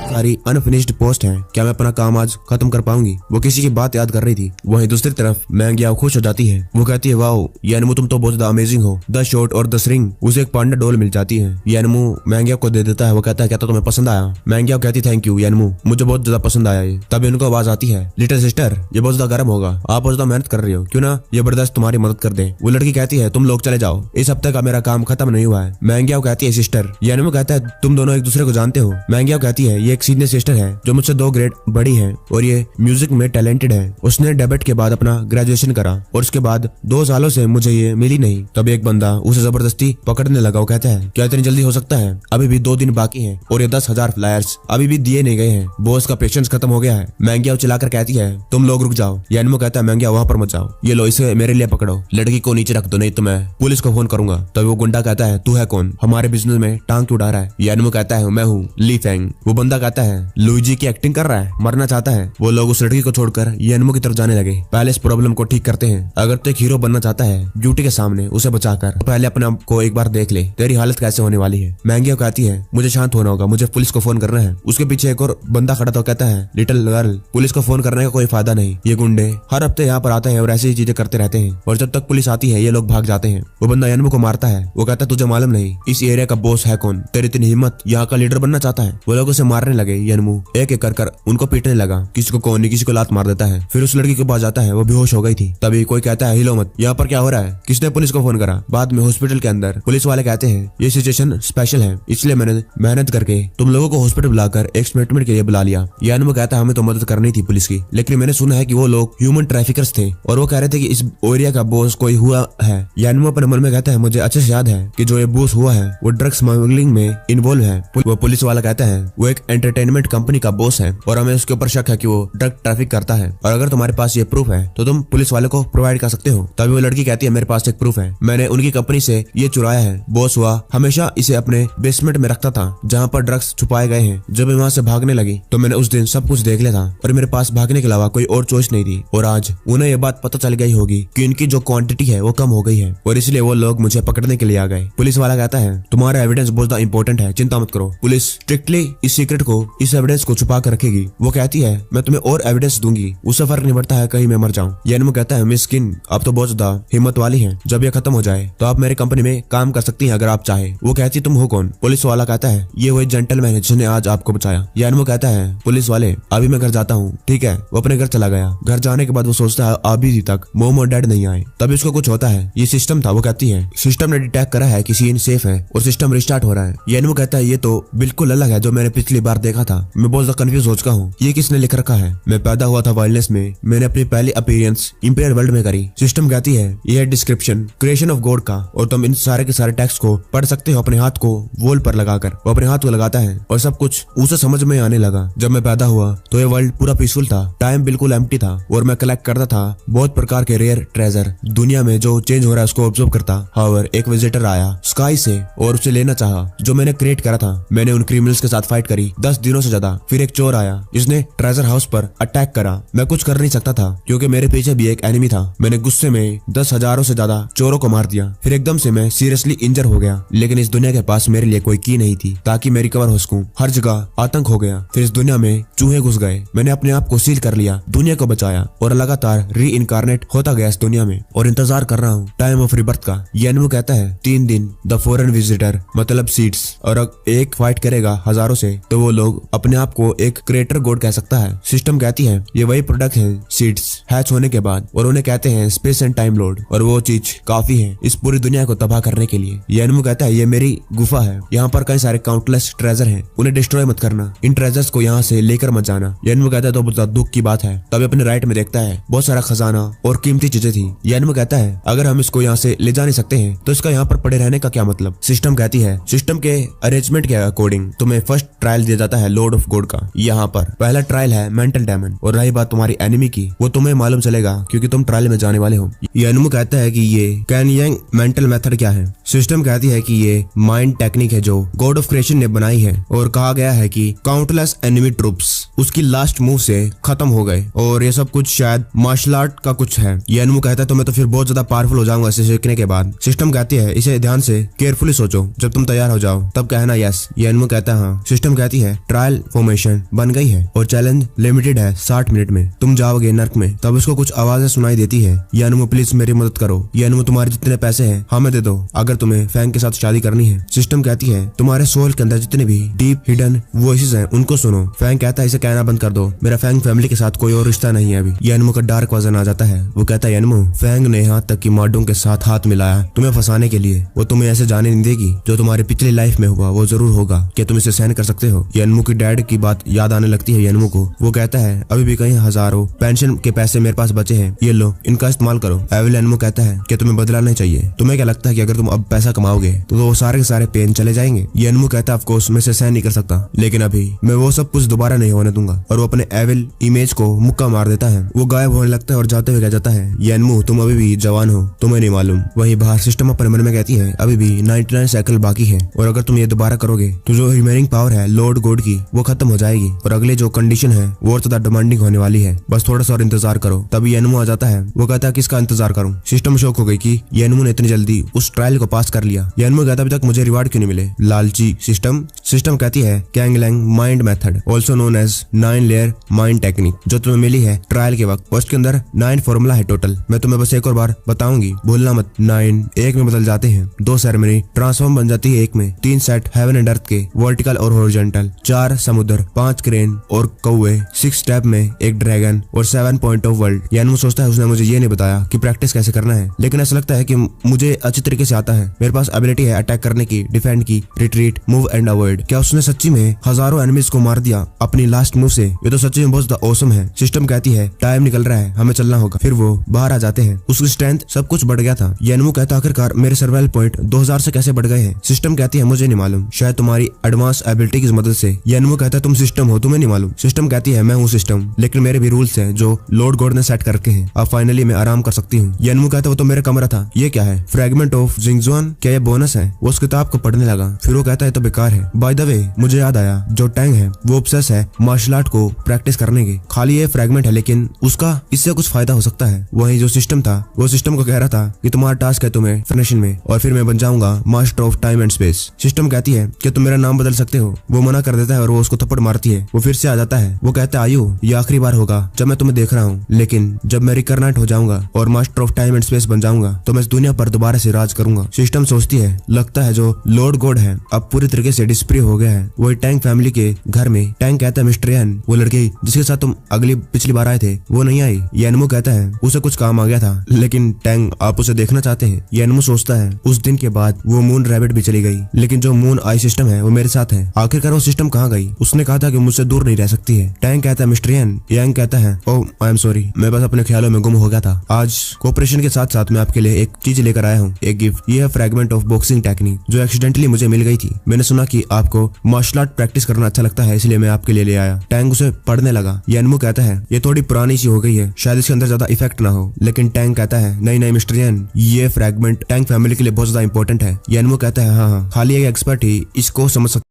सारी अनफिनिश्ड पोस्ट है, क्या मैं अपना काम आज खत्म कर पाऊंगी। वो किसी की बात याद कर रही थी। वहीं दूसरी तरफ मैंग्याओ खुश हो जाती है, वो कहती है वाओ यानमू तुम तो बहुत ज्यादा अमेजिंग हो, 10 शॉट और 10 रिंग। उसे एक पांडा डॉल मिल जाती है। यानमू मैंग्याओ को दे देता है, वो कहता है क्या तो तुम्हें पसंद आया। मैंग्याओ कहती थैंक यू यानमू मुझे बहुत ज्यादा पसंद आया ये। तभी उनको आवाज आती है लिटिल सिस्टर ये बहुत ज्यादा गर्म होगा, आप बहुत ज्यादा मेहनत कर रही हो, क्यों ना ये बर्दाश्त तुम्हारी मदद कर दे। वो लड़की कहती है तुम लोग चले जाओ, इस हफ्ते का मेरा काम खत्म नहीं हुआ है। मैंग्याओ कहती है सिस्टर। यानमू कहता है तुम दोनों एक दूसरे को जानते हो। मैंग्याओ कहती है ये एक सीनियर सिस्टर है जो मुझसे 2 ग्रेड बड़ी है और ये म्यूजिक में टैलेंटेड है। उसने डेब्यूट के बाद अपना ग्रेजुएशन करा और उसके बाद 2 सालों से मुझे ये मिली नहीं। तब एक बंदा उसे जबरदस्ती पकड़ने लगा। वो कहता है क्या इतनी जल्दी हो सकता है, अभी भी 2 दिन बाकी है और ये 10,000 फ्लायर्स अभी भी दिए नहीं गए हैं, बॉस का पेशेंस खत्म हो गया है। मैंग्याओ चिल्लाकर कहती है तुम लोग रुक जाओ। यानमू कहता है मैंग्याओ वहाँ पर मत जाओ, ये लो इसे मेरे लिए पकड़ो, लड़की को नीचे रख दो नहीं तो मैं पुलिस को फोन करूंगा। तभी वो गुंडा कहता है तू है कौन, हमारे बिजनेस में टांग क्यों उड़ा रहा है। यानमू कहता है मैं हूँ ली फैंग। वो बंदा कहता है लुइजी की एक्टिंग कर रहा है, मरना चाहता है। वो लोग उस लड़की को छोड़कर यानमू की तरफ जाने लगे। पहले इस प्रॉब्लम को ठीक करते हैं, अगर तो एक हीरो बनना चाहता है ब्यूटी के सामने उसे बचाकर, तो पहले अपने आप को एक बार देख ले तेरी हालत कैसे होने वाली है। मैंग्याओ कहती है मुझे शांत होना होगा, मुझे पुलिस को फोन करना है। उसके पीछे एक और बंदा खड़ा था, कहता है लिटिल गर्ल पुलिस को फोन करने का कोई फायदा नहीं, ये गुंडे हर हफ्ते यहाँ पर आते हैं और ऐसी ही चीजें करते रहते हैं और जब तक पुलिस आती है ये लोग भाग जाते हैं। वो बंदा यानमू को मारता है। वो कहता है तुझे मालूम नहीं इस एरिया का बॉस है कौन, तेरी इतनी हिम्मत यहाँ का लीडर बनना चाहता है। वो लोग उसे मारने लगे। यानमू एक एक कर उनको पीटने लगा, किसी को कोनी किसी को लात मार देता है। फिर उस लड़की के पास जाता है, वो बेहोश हो गई थी। तभी कोई कहता है हिलो मत, यहाँ पर क्या हो रहा है, किसने पुलिस को फोन करा। बाद में हॉस्पिटल के अंदर पुलिस वाले कहते हैं ये सिचुएशन स्पेशल है, इसलिए मैंने मेहनत करके तुम लोगों को हॉस्पिटल बुलाकर एक स्टेटमेंट के लिए बुला लिया। यानमू कहता है हमें तो मदद करनी थी पुलिस की, लेकिन मैंने सुना है कि वो लोग ह्यूमन ट्रैफिकर्स थे और वो कह रहे थे कि इस एरिया का बॉस कोई हुआ है। यानमू अपने मन में कहता है मुझे अच्छे से याद है कि जो ये बॉस हुआ है वो ड्रग स्मगलिंग में इन्वॉल्व है। वो पुलिस वाला कहता है वो एक एंटरटेनमेंट कंपनी का बॉस है और हमें उसके ऊपर शक है कि वो ड्रग ट्रैफिक करता है और अगर तुम्हारे पास ये प्रूफ है तो तुम पुलिस वाले को प्रोवाइड कर सकते हो। तभी वो लड़की कहती है मेरे पास एक प्रूफ है, मैंने उनकी कंपनी से ये चुराया है। बॉस हुआ हमेशा इसे अपने बेसमेंट में रखता था जहाँ पर ड्रग्स छुपाए गए हैं। जब मैं वहाँ से भागने लगी तो मैंने उस दिन सब कुछ देख लिया था और मेरे पास भागने के अलावा कोई और चॉइस नहीं थी और आज उन्हें ये बात पता चल गई होगी कि इनकी जो क्वांटिटी है वो कम हो गई है और इसलिए वो लोग मुझे पकड़ने के लिए आ गए। पुलिस वाला कहता है तुम्हारा एविडेंस बहुत ज्यादा इंपॉर्टेंट है, चिंता मत करो, पुलिस स्ट्रिक्टली इस सीक्रेट को इस एविडेंस को छुपा कर रखेगी। वो कहती है मैं तुम्हें और एविडेंस दूंगी, उससे फर्क नहीं पड़ता है कहीं मैं मर जाऊं। यानमू कहता है मिस स्किन आप तो बहुत ज्यादा हिम्मत वाली हैं, जब ये खत्म हो जाए तो आप मेरी कंपनी में काम कर सकती हैं अगर आप चाहे। वो कहती तुम हो कौन। पुलिस वाला कहता है ये वही जेंटलमैन है जिसने आज आपको बचाया। यानमू कहता है पुलिस वाले अभी मैं घर जाता हूँ, ठीक है। वो अपने घर चला गया। घर जाने के बाद वो सोचता है अभी तक मोम और डैड नहीं आए। तभी उसको कुछ होता है, ये सिस्टम था। वो कहती है सिस्टम ने डिटेक्ट करा है कि सीन सेफ है और सिस्टम रिस्टार्ट हो रहा है। यानमू कहता है ये तो बिल्कुल अलग है जो मैंने पिछली बार देखा था। मैं बहुत ज्यादा कंफ्यूज हो चुका हूँ, ये किसने लिख रखा है। मैं पैदा हुआ था वाइल्डनेस में, मैंने अपनी पहली अपीयरेंस इंपीरियल वर्ल्ड में करी। सिस्टम कहती है ये है डिस्क्रिप्शन क्रिएशन ऑफ गॉड का, और तुम इन सारे के सारे टेक्स्ट को पढ़ सकते हो अपने हाथ को वॉल पर लगाकर। वो अपने हाथ को लगाता है और सब कुछ उसे समझ में आने लगा। जब मैं पैदा हुआ तो ये वर्ल्ड पूरा पीसफुल था, टाइम बिल्कुल एम्प्टी था और मैं कलेक्ट करता था बहुत प्रकार के रेयर ट्रेजर। दुनिया में जो चेंज हो रहा है उसको ऑब्जर्व करता। हाउएवर एक विजिटर आया स्काई से और उसे लेना चाहा जो मैंने क्रिएट करा था। मैंने उन क्रिमिनल्स के साथ फाइट करी 10 दिनों से ज्यादा। फिर एक चोर आया जिसने ट्रेजर हाउस पर अटैक करा। मैं कुछ कर नहीं सकता था क्योंकि मेरे पीछे भी एक एनिमी था। मैंने गुस्से में 10,000 से ज्यादा चोरों को मार दिया। फिर एकदम से मैं सीरियसली इंजर हो गया, लेकिन इस दुनिया के पास मेरे लिए कोई की नहीं थी ताकि मैं रिकवर हो सकूं। हर जगह आतंक हो गया। फिर इस दुनिया में चूहे घुस गए। मैंने अपने आप को सील कर लिया, दुनिया को बचाया और लगातार री इनकारनेट होता गया इस दुनिया में और इंतजार कर रहा हूँ टाइम ऑफ रिबर्थ का। येनवू कहता है 3 दिन द फॉरेन विजिटर मतलब सीड्स, और अगर एक फाइट करेगा हजारों से तो वो लोग अपने आप को एक क्रिएटर गॉड कह सकता है। सिस्टम कहती है ये वही प्रोडक्ट है सीड्स हैच होने के बाद, और उन्हें कहते हैं स्पेस एंड टाइम लॉर्ड, और वो चीज काफी है इस पूरी दुनिया को तबाह करने के लिए। येनवू कहता है ये मेरी गुफा है, यहाँ पर कई सारे काउंटलेस ट्रेजर हैं, उन्हें डिस्ट्रॉय मत करना, इन ट्रेजर्स को यहाँ से लेकर मत जाना। येनवू कहता है तो बहुत दुख की बात है। तभी अपने राइट में देखता है बहुत सारा खजाना और कीमती चीजें थी। येनवू कहता है अगर हम इसको यहाँ से ले जा नहीं सकते हैं तो इसका यहाँ पर पड़े रहने का क्या मतलब। सिस्टम कहती है सिस्टम के अरेंजमेंट के अकॉर्डिंग तुम्हें फर्स्ट ट्रायल दिया जाता है लॉर्ड ऑफ गॉड का। यहाँ पर पहला ट्रायल है मेंटल डायमंड, और रही बात तुम्हारी एनिमी की वो तुम्हें मालूम चलेगा क्योंकि तुम ट्रायल में जाने वाले हो। येनवू कहता है कि ये कैनयंग मेंटल मेथड क्या है। सिस्टम कहती है कि ये माइंड टेक्निक है जो गॉड ऑफ क्रिएशन ने बनाई है, और कहा गया है कि काउंटलेस एनिमी ट्रूप्स उसकी लास्ट मूव से खत्म हो गए, और ये सब कुछ शायद मार्शल आर्ट का कुछ है। येनवू कहता है तो मैं तो फिर बहुत ज्यादा पावरफुल हो जाऊंगा इसे सीखने के बाद। सिस्टम कहती है इसे ध्यान से केयरफुली सोचो, जब तुम तैयार हो जाओ तब कहना यस। येनवू कहता है हाँ। सिस्टम कहती है ट्रायल फॉर्मेशन बन गई है और चैलेंज लिमिटेड है 60 मिनट में तुम जाओगे नर्क में। तब उसको कुछ आवाजें सुनाई देती है, येनवू प्लीज मेरी मदद करो, येनवू तुम्हारे जितने पैसे हैं हमें दे दो अगर तुम्हें फैंग के साथ शादी करनी है। सिस्टम कहती है तुम्हारे सोल के अंदर जितने भी डीप हिडन वॉइसेस हैं उनको सुनो। फैंग कहता है इसे कहना बंद कर दो, मेरा फैंग फैमिली के साथ कोई और रिश्ता नहीं है अभी। येनवू का डार्क वर्जन आ जाता है। वो कहता है येनवू फैंग ने यहाँ तक कि मार्डोंग के साथ हाथ मिलाया तुम्हें फंसाने के लिए, वो तुम्हें ऐसे जाने नहीं देगी। जो तुम्हारी पिछली लाइफ में हुआ वो जरूर होगा, क्या तुम इसे सहन कर सकते हो। येनवू की डैड की बात याद आने लगती है येनवू को। वो कहता है अभी भी कई हजारों पेंशन के पैसे मेरे पास बचे हैं, ये लो इनका इस्तेमाल करो। एविल येनवू कहता है कि तुम्हें बदला नहीं चाहिए, तुम्हें क्या लगता है कि अगर तुम अब पैसा कमाओगे तो वो सारे के सारे पेन चले जाएंगे। येनवू कहता है ऑफ कोर्स मैं इसे सहन नहीं कर सकता, लेकिन अभी मैं वो सब कुछ दोबारा नहीं होने दूंगा, और वो अपने एविल इमेज को मुक्का मार देता है। वो गायब होने लगता है और जाते हुए कह जाता है येनवू तुम अभी भी जवान हो, तुम्हें नहीं मालूम। वही बाहर सिस्टम अपने मन में कहती है अभी भी 99 साइकिल बाकी है, और अगर तुम ये दोबारा करोगे तो जो रिमेनिंग पावर है लॉर्ड गॉड की वो खत्म हो जाएगी, और अगले जो कंडीशन है वो और ज्यादा डिमांडिंग होने वाली है, बस थोड़ा सा और इंतजार करो। तभी येनवू आ जाता है। वो कहता है किसका इंतजार करूं। सिस्टम शॉक हो गई कि येनवू ने इतनी जल्दी उस ट्रायल को पास कर लिया। येनवू कहता अभी तक मुझे रिवार्ड क्यों नहीं मिले, लालची सिस्टम कहती है कैंगलैंग mind method also known as 9 layer mind technique जो तुम्हें मिली है ट्रायल के वक्त, उसके अंदर 9 फॉर्मूला है टोटल। मैं तुम्हें बस एक और बार बताऊंगी, भूलना मत। 9 एक में बदल जाते हैं, 2 सेरेमनी ट्रांसफॉर्म बन जाती है एक में, 3 सेट हेवन एंड अर्थ के वर्टिकल और हॉरिजॉन्टल, 4 समुद्र, 5 क्रेन और कौवे, 6 स्टेप में एक ड्रैगन और 7 पॉइंट ऑफ वर्ल्ड। येनवू सोचता है उसने मुझे ये नहीं बताया कि प्रैक्टिस कैसे करना है, लेकिन ऐसा लगता है कि मुझे अच्छी तरीके से आता है। मेरे पास एबिलिटी है अटैक करने की, डिफेंड की, रिट्रीट, मूव एंड अवॉइड। क्या उसने सच्ची में हजारों एनिमीज को मार दिया अपनी लास्ट मूव से? ये तो सच्ची में बहुत ऑसम है। सिस्टम कहती है टाइम निकल रहा है, हमें चलना होगा। फिर वो बाहर आ जाते हैं। उसकी स्ट्रेंथ सब कुछ बढ़ गया था। येनवू कहता आखिरकार मेरे सर्वाइवल पॉइंट 2000 से कैसे बढ़ गए हैं। सिस्टम कहती है मुझे नहीं मालूम, शायद तुम्हारी एडवांस एबिलिटी की मदद से। येनवू कहता है तुम सिस्टम हो, तुम्हें नहीं मालूम। सिस्टम कहती है मैं हूँ सिस्टम, लेकिन मेरे भी रूल्स हैं जो लॉर्ड गॉड ने सेट करके हैं। अब फाइनली मैं आराम कर सकती हूँ। येनवू कहता है वो तो मेरा कमरा था, ये क्या है? फ्रेगमेंट ऑफ जिंगजुआन, क्या ये बोनस है? वो उस किताब को पढ़ने लगा। फिर वो कहता है तो बेकार है। बाय द वे मुझे याद आया, जो टैंग है वो ऑब्सेस है मार्शल आर्ट को प्रैक्टिस करने की। खाली ये फ्रेगमेंट है लेकिन उसका इससे कुछ फायदा हो सकता है। वही जो सिस्टम था वो सिस्टम को कह रहा था कि तुम्हारा टास्क है तुम्हें फिनिशिंग में, और फिर मैं बन जाऊंगा master of time and space. System कहती है कि तुम मेरा नाम बदल सकते हो। वो मना कर देता है और वो उसको थप्पड़ मारती है। वो फिर से आ जाता है। वो कहता है आयु ये आखिरी बार होगा जब मैं तुम्हें देख रहा हूँ, लेकिन जब मैं रिकर्नाइट हो जाऊंगा और master of time and space बन जाऊंगा तो मैं इस दुनिया पर दोबारा से राज करूंगा। सिस्टम सोचती है लगता है जो लॉर्ड गॉड है अब पूरी तरीके से डिस्प्रे हो गया है। वही टैंक फैमिली के घर में टैंक कहता है मिस्टर यान वो लड़की जिसके साथ तुम पिछली बार आए थे वो नहीं आई। यानमू कहता है उसे कुछ काम आ गया था लेकिन टैंक आप उसे देखना चाहते हैं। यानमू सोचता है उस दिन के बाद वो मून रैबिट भी चली गई लेकिन जो मून आई सिस्टम है वो मेरे साथ है। आखिरकार वो सिस्टम कहाँ गई? उसने कहा था कि मुझसे दूर नहीं रह सकती है। टैंक कहता है मिस्टर यान। यांग कहता है ओह आई एम सॉरी मैं बस अपने ख्यालों में गुम हो गया था। आज कोऑपरेशन के साथ साथ मैं आपके लिए एक चीज लेकर आया हूँ, एक गिफ्ट। ये है फ्रैगमेंट ऑफ बॉक्सिंग टेक्निक जो एक्सीडेंटली मुझे मिल गई थी। मैंने सुना कि आपको मार्शल आर्ट प्रैक्टिस करना अच्छा लगता है इसलिए मैं आपके लिए ले आया। टैंक उसे पढ़ने लगा। यानमू कहता है ये थोड़ी पुरानी सी हो गई है शायद इसके अंदर ज्यादा इफेक्ट ना हो। लेकिन टैंक कहता है नहीं नहीं मिस्टर यान ये फ्रैगमेंट टैंक फैमिली के लिए बहुत ज्यादा इंपॉर्टेंट है। यानमू कहता है हाँ खाली एक एक्सपर्ट ही इसको समझ सकता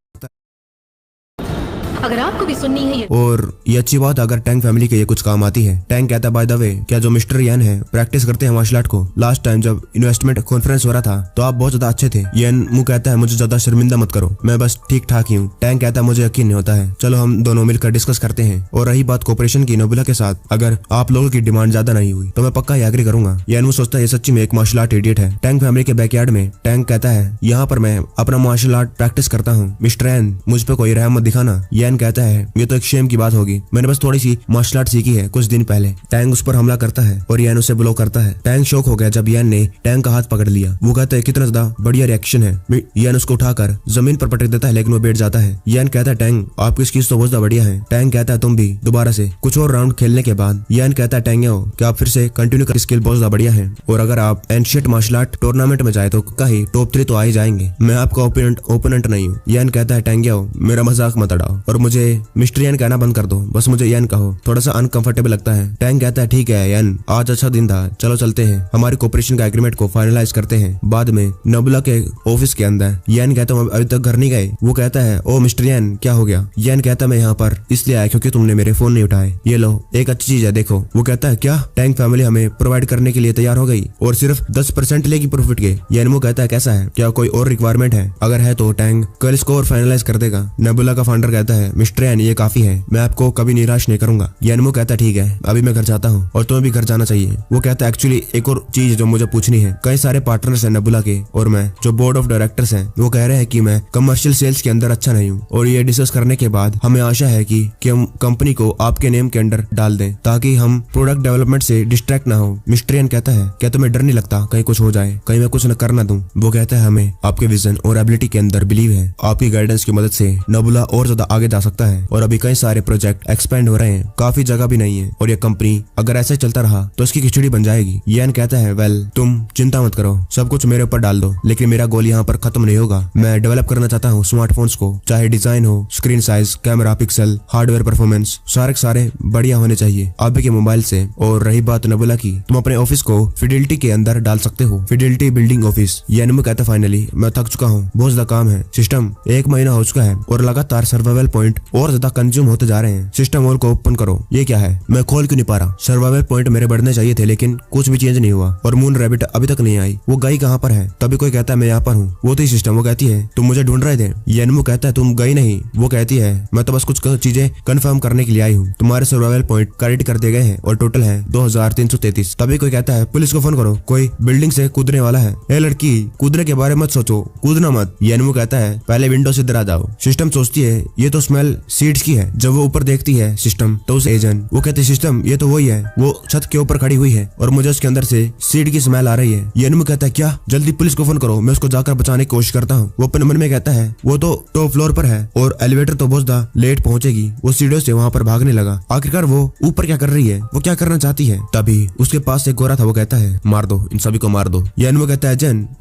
अगर आपको भी सुननी है और ये अच्छी बात अगर टैंक फैमिली के ये कुछ काम आती है। टैंक कहता है बाय द वे क्या जो मिस्टर यान है प्रैक्टिस करते हैं मार्शल आर्ट को? लास्ट टाइम जब इन्वेस्टमेंट कॉन्फ्रेंस हो रहा था तो आप बहुत ज्यादा अच्छे थे। यानमू कहता है मुझे ज्यादा शर्मिंदा मत करो मैं बस ठीक ठाक ही हूँ। टैंक कहता है मुझे यकीन नहीं होता है चलो हम दोनों मिलकर डिस्कस करते हैं। और रही बात कोऑपरेशन की नोबुला के साथ अगर आप लोगों की डिमांड ज्यादा नहीं हुई तो मैं पक्का ही एग्री करूंगा। यानमू सोचता है ये सच्ची में एक मार्शल आर्ट इडियट है। टैंक फैमिली के बैकयार्ड में टैंक कहता है यहाँ पर मैं अपना मार्शल आर्ट प्रैक्टिस करता हूँ मिस्टर यान मुझ पे कोई रहम मत दिखाना। यान कहता है ये तो एक शेम की बात होगी मैंने बस थोड़ी सी मार्शल आर्ट सीखी है कुछ दिन पहले। टैंक उस पर हमला करता है और यान उसे ब्लॉक करता है। टैंक शॉक हो गया जब यान ने टैंक का हाथ पकड़ लिया। वो कहता है कितना ज्यादा बढ़िया रिएक्शन है। यान उसको उठाकर जमीन पर पटक देता है लेकिन वो बैठ जाता है। यान कहता है टैंक आपकी स्किल्स तो बहुत ज्यादा बढ़िया है। टैंक कहता है तुम भी दोबारा से। कुछ और राउंड खेलने के बाद यान कहता है टैंक कि आप फिर से कंटिन्यू कर स्किल बहुत ज्यादा बढ़िया है और अगर आप एंशिएंट मार्शल आर्ट टूर्नामेंट में जाए तो कहीं टॉप 3 तो आ ही जाएंगे। मैं आपका ओपोनेंट नहीं हूँ। यान कहता है टैंक मेरा मजाक मत उड़ाओ और मुझे मिस्टर यान कहना बंद कर दो बस मुझे यान कहो। थोड़ा सा अनकंफर्टेबल लगता है। टैंक कहता है ठीक है यान आज अच्छा दिन था चलो चलते हैं हमारी कोऑपरेशन का एग्रीमेंट को फाइनलाइज करते हैं। बाद में नोबुला के ऑफिस के अंदर यान कहता हूँ अभी तक घर नहीं गए। वो कहता है ओ मिस्टर यान क्या हो गया? यान कहता है मैं यहाँ पर इसलिए आया क्योंकि तुमने मेरे फोन नहीं उठाए ये लो एक अच्छी चीज है देखो। वो कहता है क्या? टैंक फैमिली हमें प्रोवाइड करने के लिए तैयार हो गई और सिर्फ 10% लेगी प्रॉफिट के। यानमू कहता है कैसा है क्या कोई और रिक्वायरमेंट है? अगर है तो टैंक कल इसको और फाइनलाइज कर देगा। नोबुला का फाउंडर कहता है मिस्टर यान ये काफी है मैं आपको कभी निराश नहीं करूंगा। यानमू कहता है ठीक है अभी मैं घर जाता हूँ और तुम्हें भी घर जाना चाहिए। वो कहता है एक्चुअली एक और चीज जो मुझे पूछनी है। कई सारे पार्टनर्स हैं नोबुला के और मैं जो बोर्ड ऑफ डायरेक्टर्स हैं वो कह रहे हैं कि मैं कमर्शियल सेल्स के अंदर अच्छा नहीं हूँ और ये डिस्कस करने के बाद हमें आशा है कि हम कंपनी को आपके नेम के अंडर डाल दें ताकि हम प्रोडक्ट डेवलपमेंट से डिस्ट्रैक्ट ना हो। मिस्टर यान कहता है क्या तुम्हें डर नहीं लगता कहीं कुछ हो जाए कहीं मैं कुछ न कर ना दूं? वो कहता है हमें आपके विजन और एबिलिटी के अंदर बिलीव है आपकी गाइडेंस की मदद से नोबुला और ज्यादा आगे जा सकता है और अभी कई सारे प्रोजेक्ट एक्सपेंड हो रहे हैं काफी जगह भी नहीं है और ये कंपनी अगर ऐसे चलता रहा तो इसकी खिचड़ी बन जाएगी। यान कहता है वेल तुम चिंता मत करो सब कुछ मेरे ऊपर डाल दो लेकिन मेरा गोल यहाँ पर खत्म नहीं होगा। मैं डेवलप करना चाहता हूँ स्मार्टफोन्स को चाहे डिजाइन हो screen size camera pixel hardware performance सारे बढ़िया होने चाहिए अभी के मोबाइल से। और रही बात नोबुला की तुम अपने ऑफिस को फिडेलिटी के अंदर डाल सकते हो फिडेलिटी बिल्डिंग ऑफिस। यानमू कहता फाइनली मैं थक चुका हूँ बहुत ज्यादा काम है। सिस्टम 1 महीना हो चुका है और लगातार सर्वाइवल पॉइंट और ज्यादा कंज्यूम होते जा रहे हैं। सिस्टम और को ओपन करो। ये क्या है मैं खोल क्यों नहीं पा रहा? सर्वाइवल पॉइंट मेरे बढ़ने चाहिए थे लेकिन कुछ भी चेंज नहीं हुआ और मून रैबिट अभी तक नहीं आई। वो गई कहाँ पर है? तभी कोई कहता है मैं यहाँ पर हूँ। वो तो सिस्टम वो कहती है तुम मुझे ढूंढ रहे थे। यानमू कहता है तुम गई नहीं। वो कहती है मैं तो बस कुछ चीजें कंफर्म करने के लिए आई हूँ। तुम्हारे सर्वाइवल पॉइंट क्रेडिट कर दिए गए हैं और टोटल है 2333। तभी कोई कहता है पुलिस को फोन करो कोई बिल्डिंग से कूदने वाला है। ए लड़की कूदने के बारे में मत सोचो कूदना मत। यानमू कहता है पहले विंडो से इधर आ जाओ। सिस्टम सोचती है ये तो स्मेल सीड्स की है। जब वो ऊपर देखती है सिस्टम तो उस एजेंट वो कहते सिस्टम ये तो वही है वो छत के ऊपर खड़ी हुई है और मुझे उसके अंदर से सीड की स्मेल आ रही है। यानमू कहता है क्या? जल्दी पुलिस को फोन करो मैं उसको जाकर बचाने की कोशिश करता हूँ। वो अपने मन में कहता है वो तो टॉप फ्लोर पर है और एलिवेटर तो बहुत ज्यादा लेट पहुंचेगी। वो सीढ़ियों से वहाँ पर भागने लगा। आखिरकार वो ऊपर क्या कर रही है वो क्या करना चाहती है? तभी उसके पास एक गोरा था वो कहता है मार दो इन सभी को मार दो। यानमू कहता है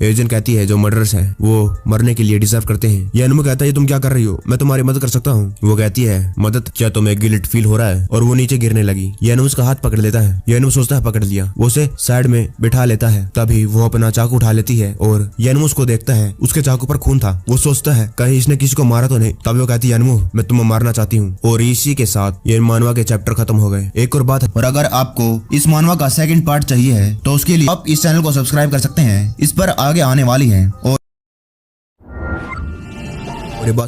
एजेंट कहती है जो मर्डरर्स है वो मरने के लिए डिजर्व करते हैं। यानमू कहता है तुम क्या कर रही हो मैं तुम्हारी मदद कर सकता हूँ। वो कहती है मदद? क्या तुम्हें गिल्ट फील हो रहा है? और वो नीचे गिरने लगी। यानमू उसका हाथ पकड़ लेता है। यानमू सोचता है पकड़ लिया। वो उसे साइड में बिठा लेता है। तभी वो अपना चाकू उठा लेती है और यानमू उसको देखता है उसके चाकू पर खून था। वो सोचता है कहीं इसने किसी को मारा तो नहीं। तभी वो कहती है यानमू मैं तुम्हें मारना चाहती हूँ। और इसी के साथ ये मानवा के चैप्टर खत्म हो गए। एक और बात है और अगर आपको इस मानवा का सेकंड पार्ट चाहिए है तो उसके लिए आप इस चैनल को सब्सक्राइब कर सकते हैं। इस पर आगे आने वाली है और